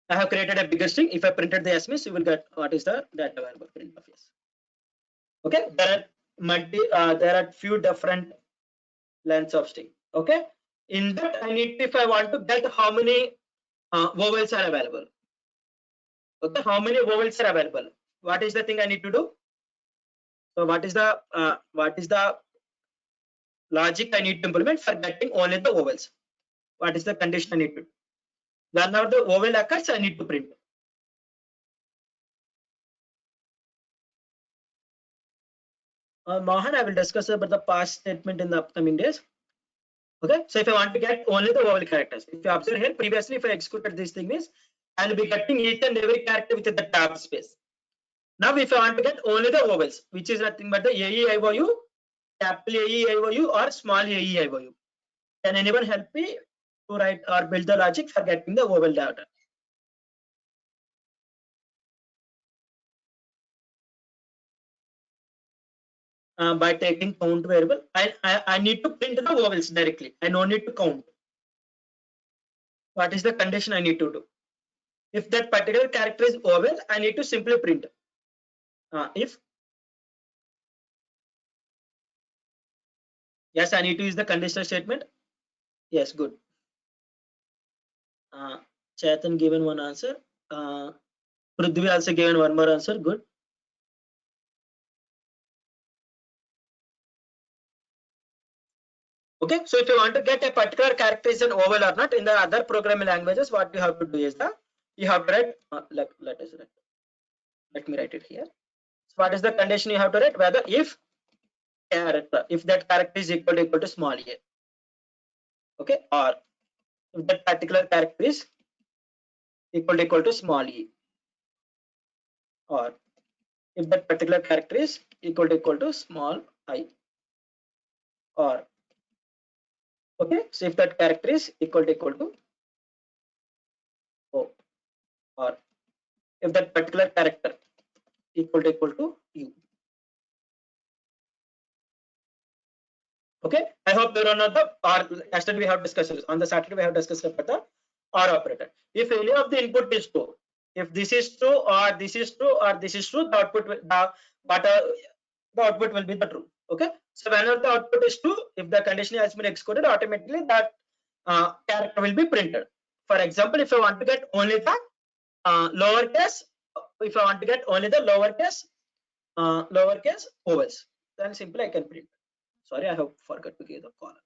I have created a bigger string. If I printed the s means you will get what is the data variable print of s. Okay, there are few different lengths of string. Okay, in that I need, if I want to get how many vowels are available. Okay, how many vowels are available? What is the thing I need to do? So what is the logic I need to implement for getting only the vowels? What is the condition I need to do? Whenever the vowel occurs, I need to print. Mohan, I will discuss about the past statement in the upcoming days. Okay, so if I want to get only the vowel characters, if you observe here, previously if I executed this thing means I will be getting each and every character within the tab space. Now if I want to get only the vowels, which is nothing but the AEIOU, capital AEIOU or small AEIOU. Can anyone help me to write or build the logic for getting the vowel data? By taking count variable, I need to print the vowels directly. I no need to count. What is the condition I need to do? If that particular character is vowel, I need to simply print. If yes, I need to use the conditional statement. Yes, good. Chetan given one answer. Prithvi also given one more answer. Good. Okay, so if you want to get a particular character is an vowel or not in the other programming languages, what you have to do is that you have to write. Let me write it here. So what is the condition you have to write? Whether if that character is equal to small a. Okay, or if that particular character is equal to small e, or if that particular character is equal to small I, or okay, so if that character is equal to O, or if that particular character equal to U. Okay, I hope you don't know the or. Yesterday we have discussed this. On the Saturday we have discussed about the or operator. If any of the input is true, if this is true or this is true or this is true, the output will, the output will be the true. Okay, so whenever the output is true, if the condition has been executed, automatically that character will be printed. For example, if I want to get only the lowercase, if I want to get only the lowercase vowels, then simply I can print. Sorry, I have forgot to give the column.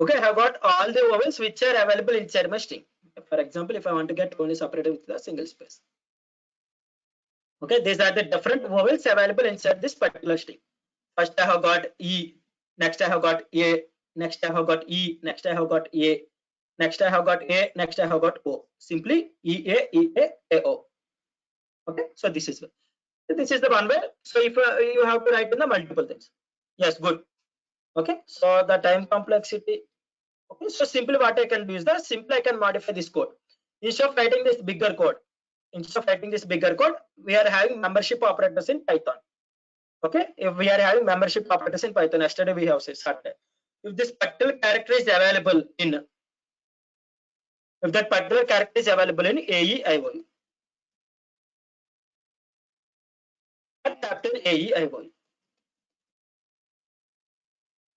Okay, I have got all the vowels which are available inside my string. For example, if I want to get only separated with a single space. Okay, these are the different vowels available inside this particular string. First I have got E, next I have got A, next I have got E, next I have got A, Next I have got A, next I have got O. Simply EA, okay, so this is the one way. So if you have to write in the multiple things. Yes, good. Okay, so the time complexity. Okay, so simply what I can do is that simply I can modify this code. Instead of writing this bigger code, we are having membership operators in Python. Okay, if we are having membership operators in Python, yesterday we have started. If this particular character is available in, if that particular character is available in AEIOU, capital AEIOU.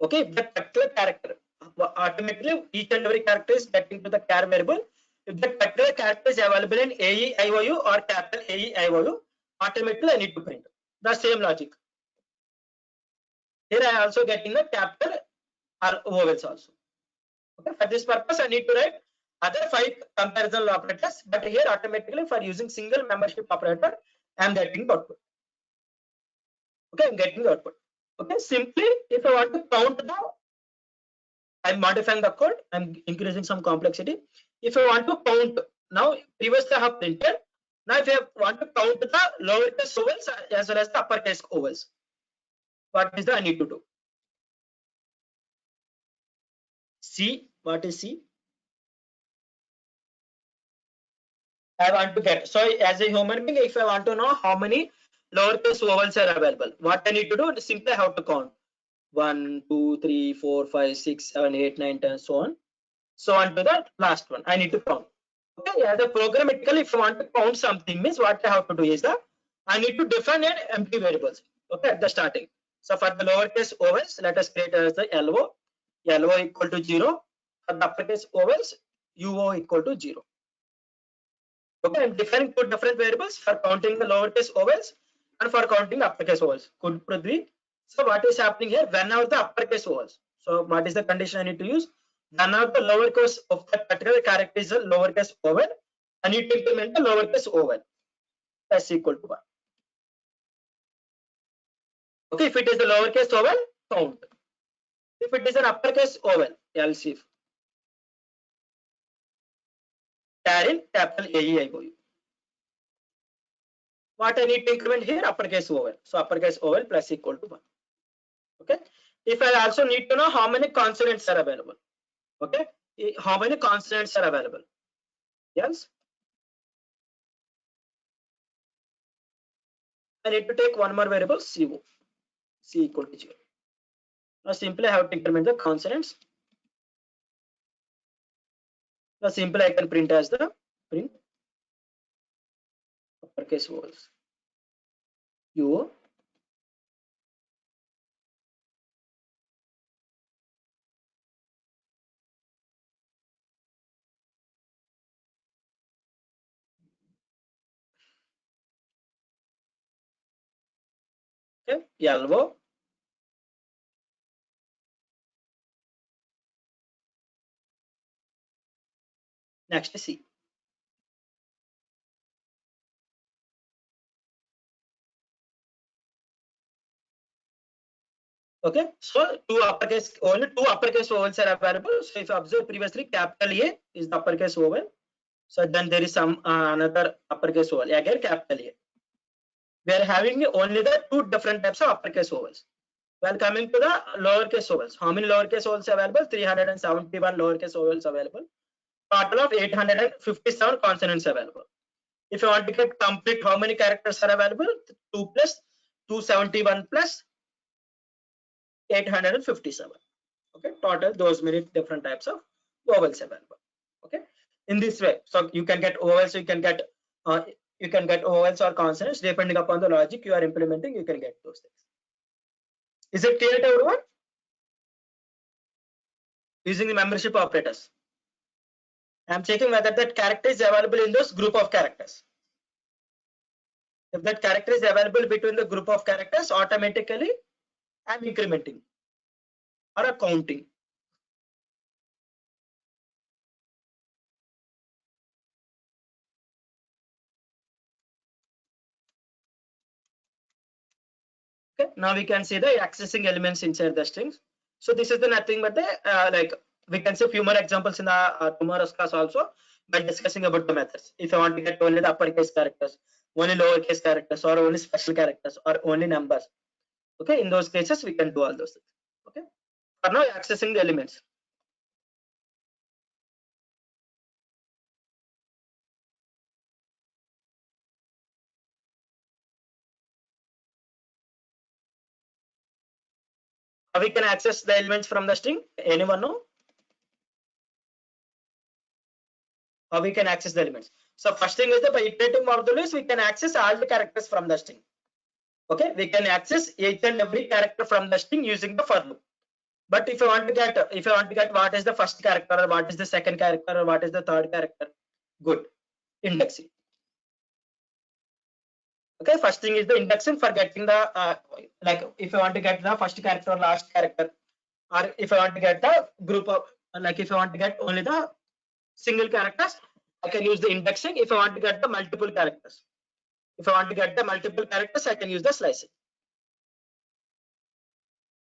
Okay, if that particular character, automatically each and every character is getting to the char variable. If that particular character is available in AEIOU or capital AEIOU, automatically I need to print the same logic. Here I also getting the capital or vowels also. Okay, for this purpose I need to write other 5 comparison operators, but here automatically for using single membership operator I am getting the output. Okay, I'm getting the output. Okay, simply if I want to count the, I'm modifying the code, I'm increasing some complexity. If I want to count, now previously I have printed, now if I want to count the lowercase vowels as well as the uppercase vowels, what is the I need to do? C, what is C? I want to get, so as a human being, if I want to know how many lowercase vowels are available, what I need to do? Simply I have to count 1, 2, 3, 4, 5, 6, 7, 8, 9, 10, so on. So on to the last one, I need to count. Okay, as a programmatically, if I want to count something, means what I have to do is that I need to define an empty variables. Okay, at the starting. So for the lowercase vowels, let us create as the LO equal to 0. For the uppercase vowels, UO equal to 0. Okay, I'm defining 2 different variables for counting the lowercase vowels and for counting uppercase vowels. Could Prithvi? So what is happening here? Whenever the uppercase vowels. So what is the condition I need to use? Whenever the lowercase of that particular character is a lowercase vowel, I need to implement the lowercase vowel. That's equal to 1. Okay, if it is the lowercase vowel, count. If it is an uppercase vowel, else if char in capital AEIOU. What I need to increment here? Uppercase vowel. So uppercase vowel plus equal to 1. Okay. If I also need to know how many consonants are available. Okay. How many consonants are available? Yes. I need to take one more variable CO. C equal to 0. Now simply I have to increment the consonants. Now simply I can print as the print uppercase vowels. UO. Okay. LO. Next C. Okay, so only two uppercase vowels are available. So if you observe previously, capital A is the uppercase vowel. So then there is some another uppercase vowel, again capital A. We are having only the 2 different types of uppercase vowels. While coming to the lowercase vowels, how many lowercase vowels available? 371 lowercase vowels available. Total of 857 consonants available. If you want to get complete, how many characters are available? 2 plus 271 plus 857. Okay, total those many different types of vowels available. Okay, in this way, so you can get vowels, you can get vowels or consonants depending upon the logic you are implementing. You can get those things. Is it clear to everyone? Using the membership operators, I am checking whether that character is available in those group of characters. If that character is available between the group of characters, automatically I am incrementing or counting. Okay, now we can see the accessing elements inside the strings. So this is the nothing but the like we can see a few more examples in the tomorrow's class also by discussing about the methods. If I want to get only the uppercase characters, only lowercase characters, or only special characters, or only numbers. Okay, in those cases we can do all those things. Okay, for now accessing the elements. How we can access the elements from the string? Anyone know? How we can access the elements? So first thing is that by iterative modulus we can access all the characters from the string. Okay, we can access each and every character from the string using the for loop. But if I want to get what is the first character, or what is the second character, or what is the third character, good, indexing. Okay, first thing is the indexing for getting the like if I want to get the first character or last character, or if I want to get the group of, like if I want to get only the single characters, I can use the indexing. If I want to get the multiple characters, I can use the slicing.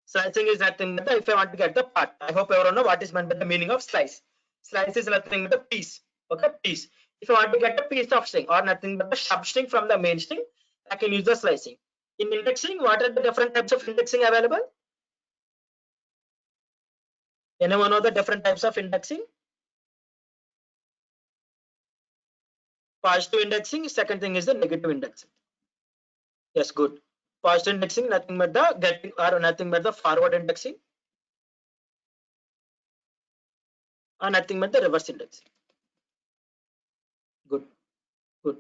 Slicing is nothing but if I want to get the part. I hope everyone know what is meant by the meaning of slice. Slice is nothing but a piece. Okay, piece. If I want to get a piece of string or nothing but a substring from the main string, I can use the slicing. In indexing, what are the different types of indexing available? Anyone know the different types of indexing? Positive indexing. Second thing is the negative indexing. Yes, good. Positive indexing, nothing but the getting or nothing but the forward indexing, or nothing but the reverse indexing. Good, good.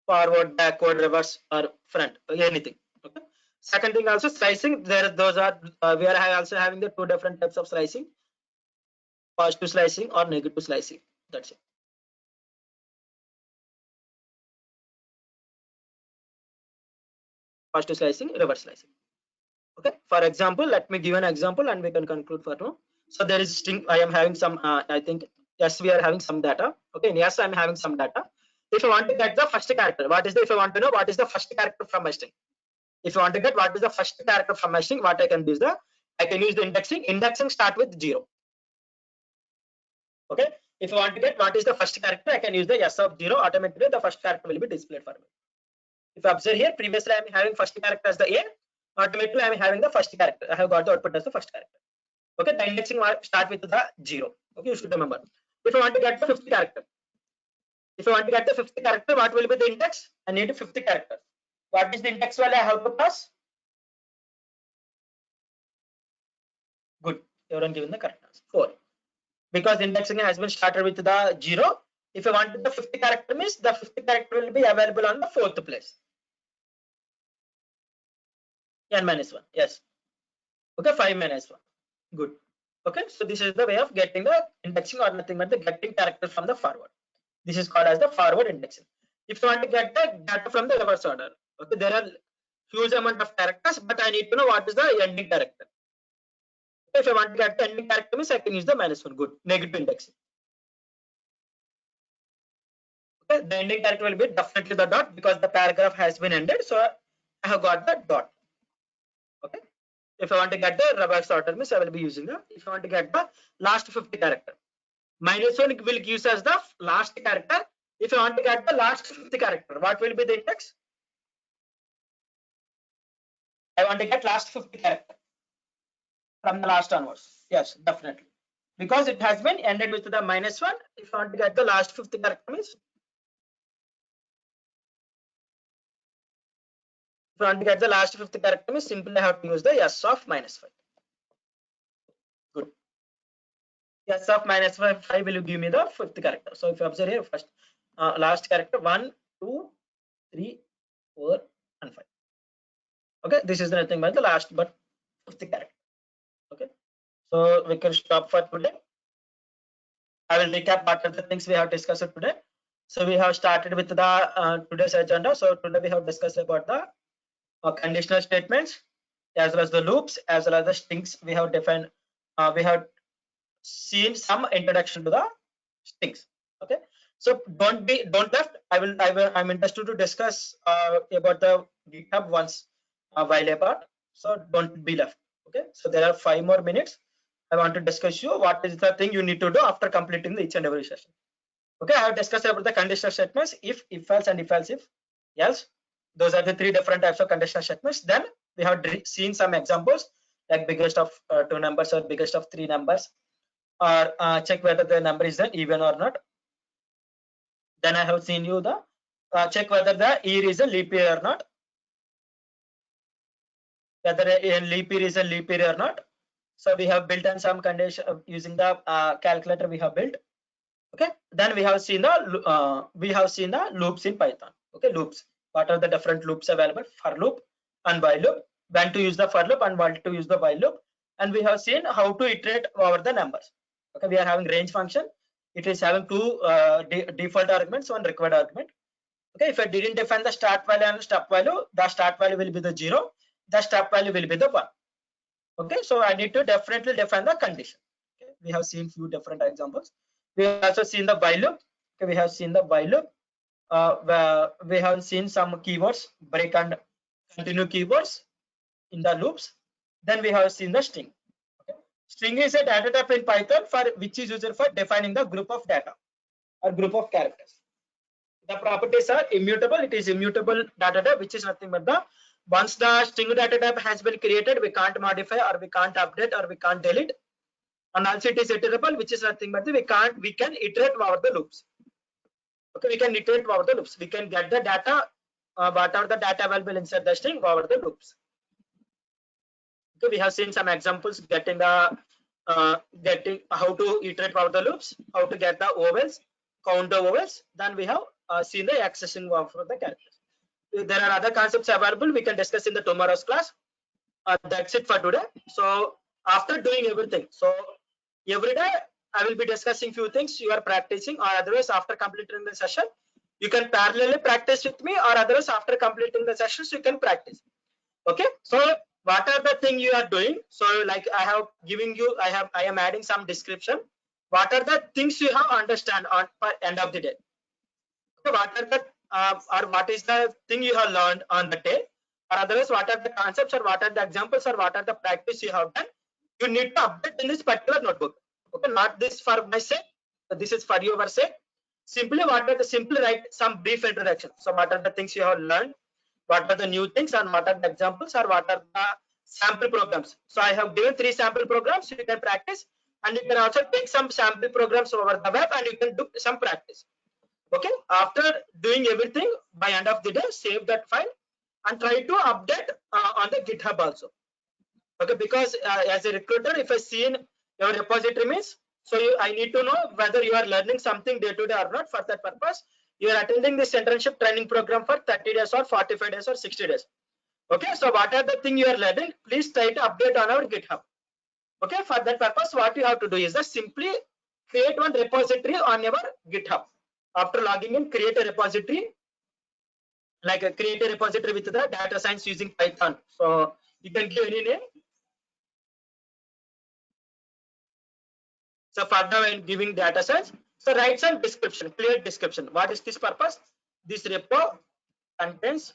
Forward, backward, reverse, or front, anything. Okay. Second thing also slicing. Those are we are also having the two different types of slicing: positive slicing or negative slicing. That's it. Positive slicing, reverse slicing. Okay. For example, let me give an example and we can conclude for now. So there is string. I am having some. I think yes, we are having some data. Okay. Yes, I am having some data. If I want to get the first character, what is the? If I want to know what is the first character from my string, if I want to get what is the first character from my string, what I can do is I can use the indexing. Indexing start with 0. Okay. If I want to get what is the first character, I can use the s of 0. Automatically, the first character will be displayed for me. If you observe here, previously I am having first character as the A. Automatically, I am having the first character. I have got the output as the first character. Okay. The indexing will start with the 0. Okay. You should remember. If I want to get the fifth character, what will be the index? I need a fifth character. What is the index value I have to pass? Good. Everyone given the correct answer. 4. Because indexing has been started with the 0. If I want the fifth character, means the fifth character will be available on the 4th place. N minus 1. Yes. Okay. 5 minus 1. Good. Okay. So this is the way of getting the indexing or nothing but the getting character from the forward. This is called as the forward indexing. If you want to get the data from the reverse order, okay, there are huge amount of characters, but I need to know what is the ending character. If I want to get the ending character, means I can use the -1. Good. Negative indexing. Okay, the ending character will be definitely the dot because the paragraph has been ended. So I have got the dot. Okay. If I want to get the reverse order, means I will be using the. If I want to get the last 50 character, -1 will give us the last character. If I want to get the last 50 character, what will be the index? I want to get last 50 character from the last onwards. Yes, definitely. Because it has been ended with the -1. If I want to get the last 50 character, means if I want to get the last 50 character, means simply I have to use the s of -5. Good. S of -5 will give me the 5th character. So if you observe here, first last character 1, 2, 3, 4, and 5. Okay, this is nothing but the last but 5th character. Okay, so we can stop for today. I will recap what are the things we have discussed today. So we have started with the today's agenda. So today we have discussed about the conditional statements as well as the loops as well as the strings. We have defined. We have seen some introduction to the strings. Okay, so don't left. I'm interested to discuss about the GitHub once while apart. So don't be left. Okay, so there are 5 more minutes. I want to discuss you what is the thing you need to do after completing each and every session. Okay, I have discussed about the conditional statements, if else, and if else if else. Those are the three different types of conditional statements. Then we have seen some examples like biggest of two numbers or biggest of three numbers, or check whether the number is an even or not. Then I have seen you the check whether the year is a leap year or not, whether a leap year is a leap year or not. So we have built on some condition using the calculator we have built. Okay, then we have seen the loops in Python. Okay, loops. What are the different loops available? For loop and while loop. When to use the for loop and when to use the while loop. And we have seen how to iterate over the numbers. Okay, we are having range function. It is having two default arguments, one required argument. Okay, if I didn't define the start value and stop value, the start value will be the 0, the stop value will be the 1. Okay, so I need to definitely define the condition. Okay, we have seen few different examples. We have also seen the while loop. Okay, we have seen the while loop. Where we have seen some keywords, break and continue keywords in the loops. Then we have seen the string. Okay. String is a data type in Python for which is used for defining the group of data or group of characters. The properties are immutable. It is immutable data type, which is nothing but the once the string data type has been created, we can't modify or we can't update or we can't delete. And also it is iterable, which is nothing but we can iterate over the loops. Okay, we can iterate over the loops. We can get the data, whatever the data available inside the string over the loops. Okay, we have seen some examples getting the getting how to iterate over the loops, how to get the ovals, count the ovals. Then we have seen the accessing of the characters. There are other concepts available. We can discuss in the tomorrow's class. That's it for today. So after doing everything, so every day I will be discussing few things you are practicing, or otherwise after completing the session you can parallelly practice with me, or otherwise after completing the sessions you can practice. Okay, so what are the thing you are doing? So like I have giving you, I am adding some description. What are the things you have understand on by end of the day? Okay, what are the or what is the thing you have learned on the day, or otherwise what are the concepts or what are the examples or what are the practice you have done? You need to update in this particular notebook. Okay, not this for my sake, but this is for your sake. Simply simply write some brief introduction. So what are the things you have learned, what are the new things, and what are the examples or what are the sample programs. So I have given 3 sample programs you can practice, and you can also take some sample programs over the web and you can do some practice. Okay, after doing everything, by end of the day save that file and try to update on the GitHub also. Okay, because as a recruiter, if I see in your repository means, so I need to know whether you are learning something day to day or not. For that purpose, you are attending this internship training program for 30 days or 45 days or 60 days. Okay, so what are the thing you are learning? Please try to update on our GitHub. Okay, for that purpose, what you have to do is just simply create one repository on your GitHub. After logging in, create a repository, create a repository with the data science using Python. So you can give any name. So for now I'm giving data science. So write some description, clear description. What is this purpose? This repo contains.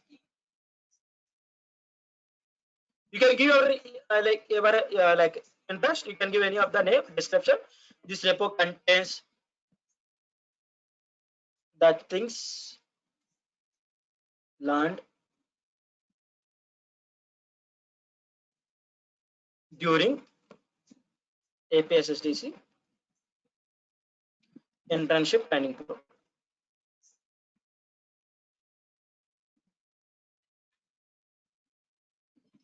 You can give your interest. You can give any of the name description. This repo contains the things learned during APSSDC internship training program.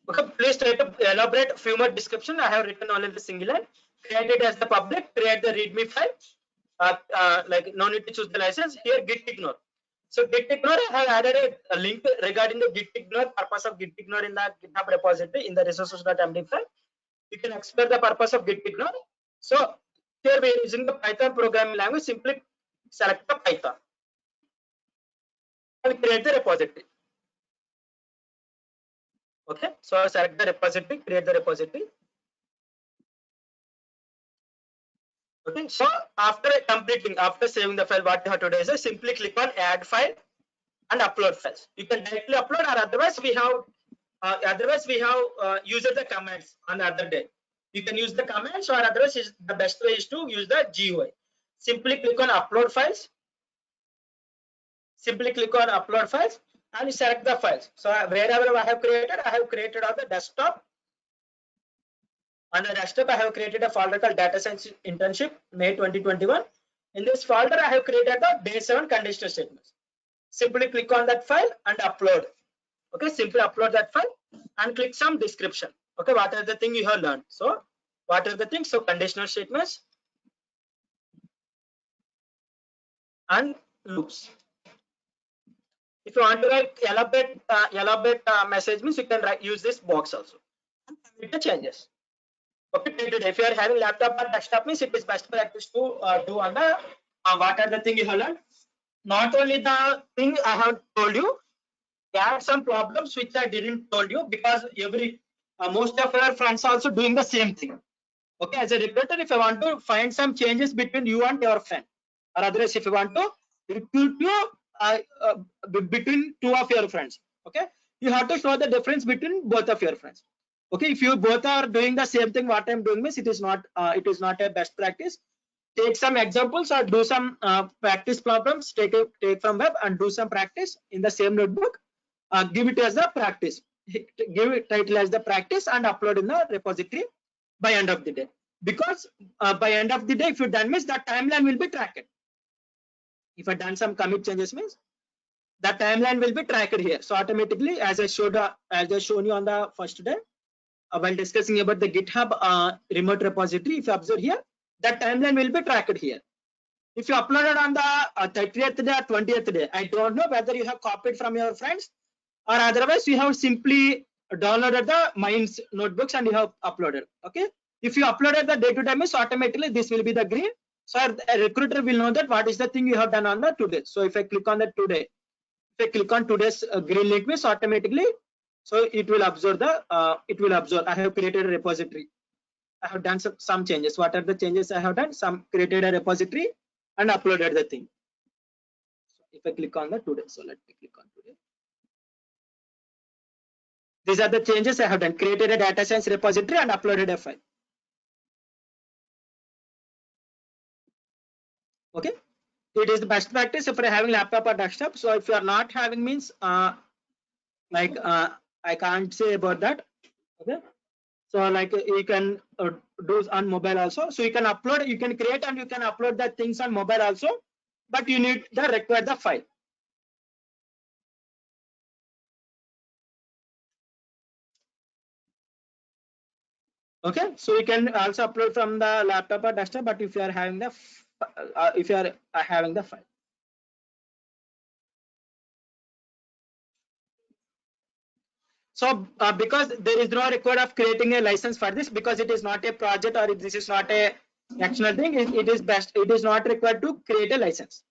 Okay, please try to elaborate a few more description. I have written only the single line. Create it as the public, create the readme file. No need to choose the license. Here git ignore. So git ignore, I have added a link regarding the git ignore, purpose of git ignore in the GitHub repository in the resources.md file. You can explore the purpose of git ignore. So here we are using the Python programming language. Simply select the Python and create the repository. Okay, so select the repository, create the repository. Okay, so after saving the file, what you have to do is simply click on add file and upload files. You can directly upload, or otherwise we have used the commands on the other day. You can use the commands, or otherwise the best way is to use the GUI. Simply click on upload files. Simply click on upload files and select the files. So wherever I have created on the desktop. On the desktop, I have created a folder called Data Science Internship May 2021. In this folder, I have created the day 7 conditional statements. Simply click on that file and upload. Okay, simply upload that file and click some description. Okay, what are the things you have learned? So what are the things? So conditional statements and loops. If you want to write elaborate message means you can use this box also and commit the changes. Okay, if you are having laptop or desktop means it is best practice to do on the what are the things you have learned. Not only the thing I have told you, there are some problems which I didn't told you because most of your friends are also doing the same thing. Okay, as a recruiter, if I want to find some changes between you and your friend, or otherwise if you want to recruit you between two of your friends, okay, you have to show the difference between both of your friends. Okay, if you both are doing the same thing, what I'm doing means it is not a best practice. Take some examples or do some practice problems. Take from web and do some practice in the same notebook. Give it as the practice. Give it title as the practice and upload in the repository by end of the day. Because by end of the day, if you done means that timeline will be tracked. If I done some commit changes means that timeline will be tracked here. So automatically, as I shown you on the first day, while discussing about the GitHub remote repository, if you observe here, that timeline will be tracked here. If you uploaded on the 30th day or 20th day, I don't know whether you have copied from your friends or otherwise you have simply downloaded the Minds notebooks and you have uploaded. Okay, if you uploaded the day-to-day means automatically this will be the green. So a recruiter will know that what is the thing you have done on the today. So if I click on the today, if I click on today's green link means automatically, so it will observe the I have created a repository. I have done some changes. What are the changes I have done? Some created a repository and uploaded the thing. So if I click on the today, so let me click on today. These are the changes I have done. Created a data science repository and uploaded a file. Okay, it is the best practice if you are having laptop or desktop. So if you are not having means I can't say about that. Okay, so like you can do on mobile also. So you can upload, you can create and you can upload the things on mobile also, but you need the require the file. Okay, so you can also upload from the laptop or desktop, but if you are having the file. So because there is no record of creating a license for this, because it is not a project or this is not a actional thing, it is not required to create a license.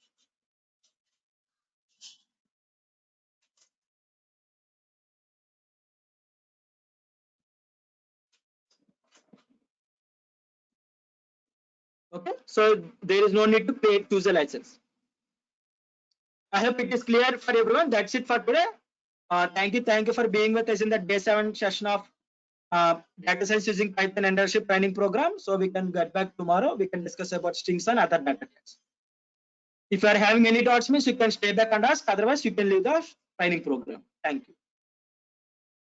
Okay, so there is no need to pay to the license. I hope it is clear for everyone. That's it for today. Thank you for being with us in the day 7 session of data science using Python internship training program. So we can get back tomorrow. We can discuss about strings and other data types. If you are having any doubts, means you can stay back and ask. Otherwise, you can leave the training program. Thank you.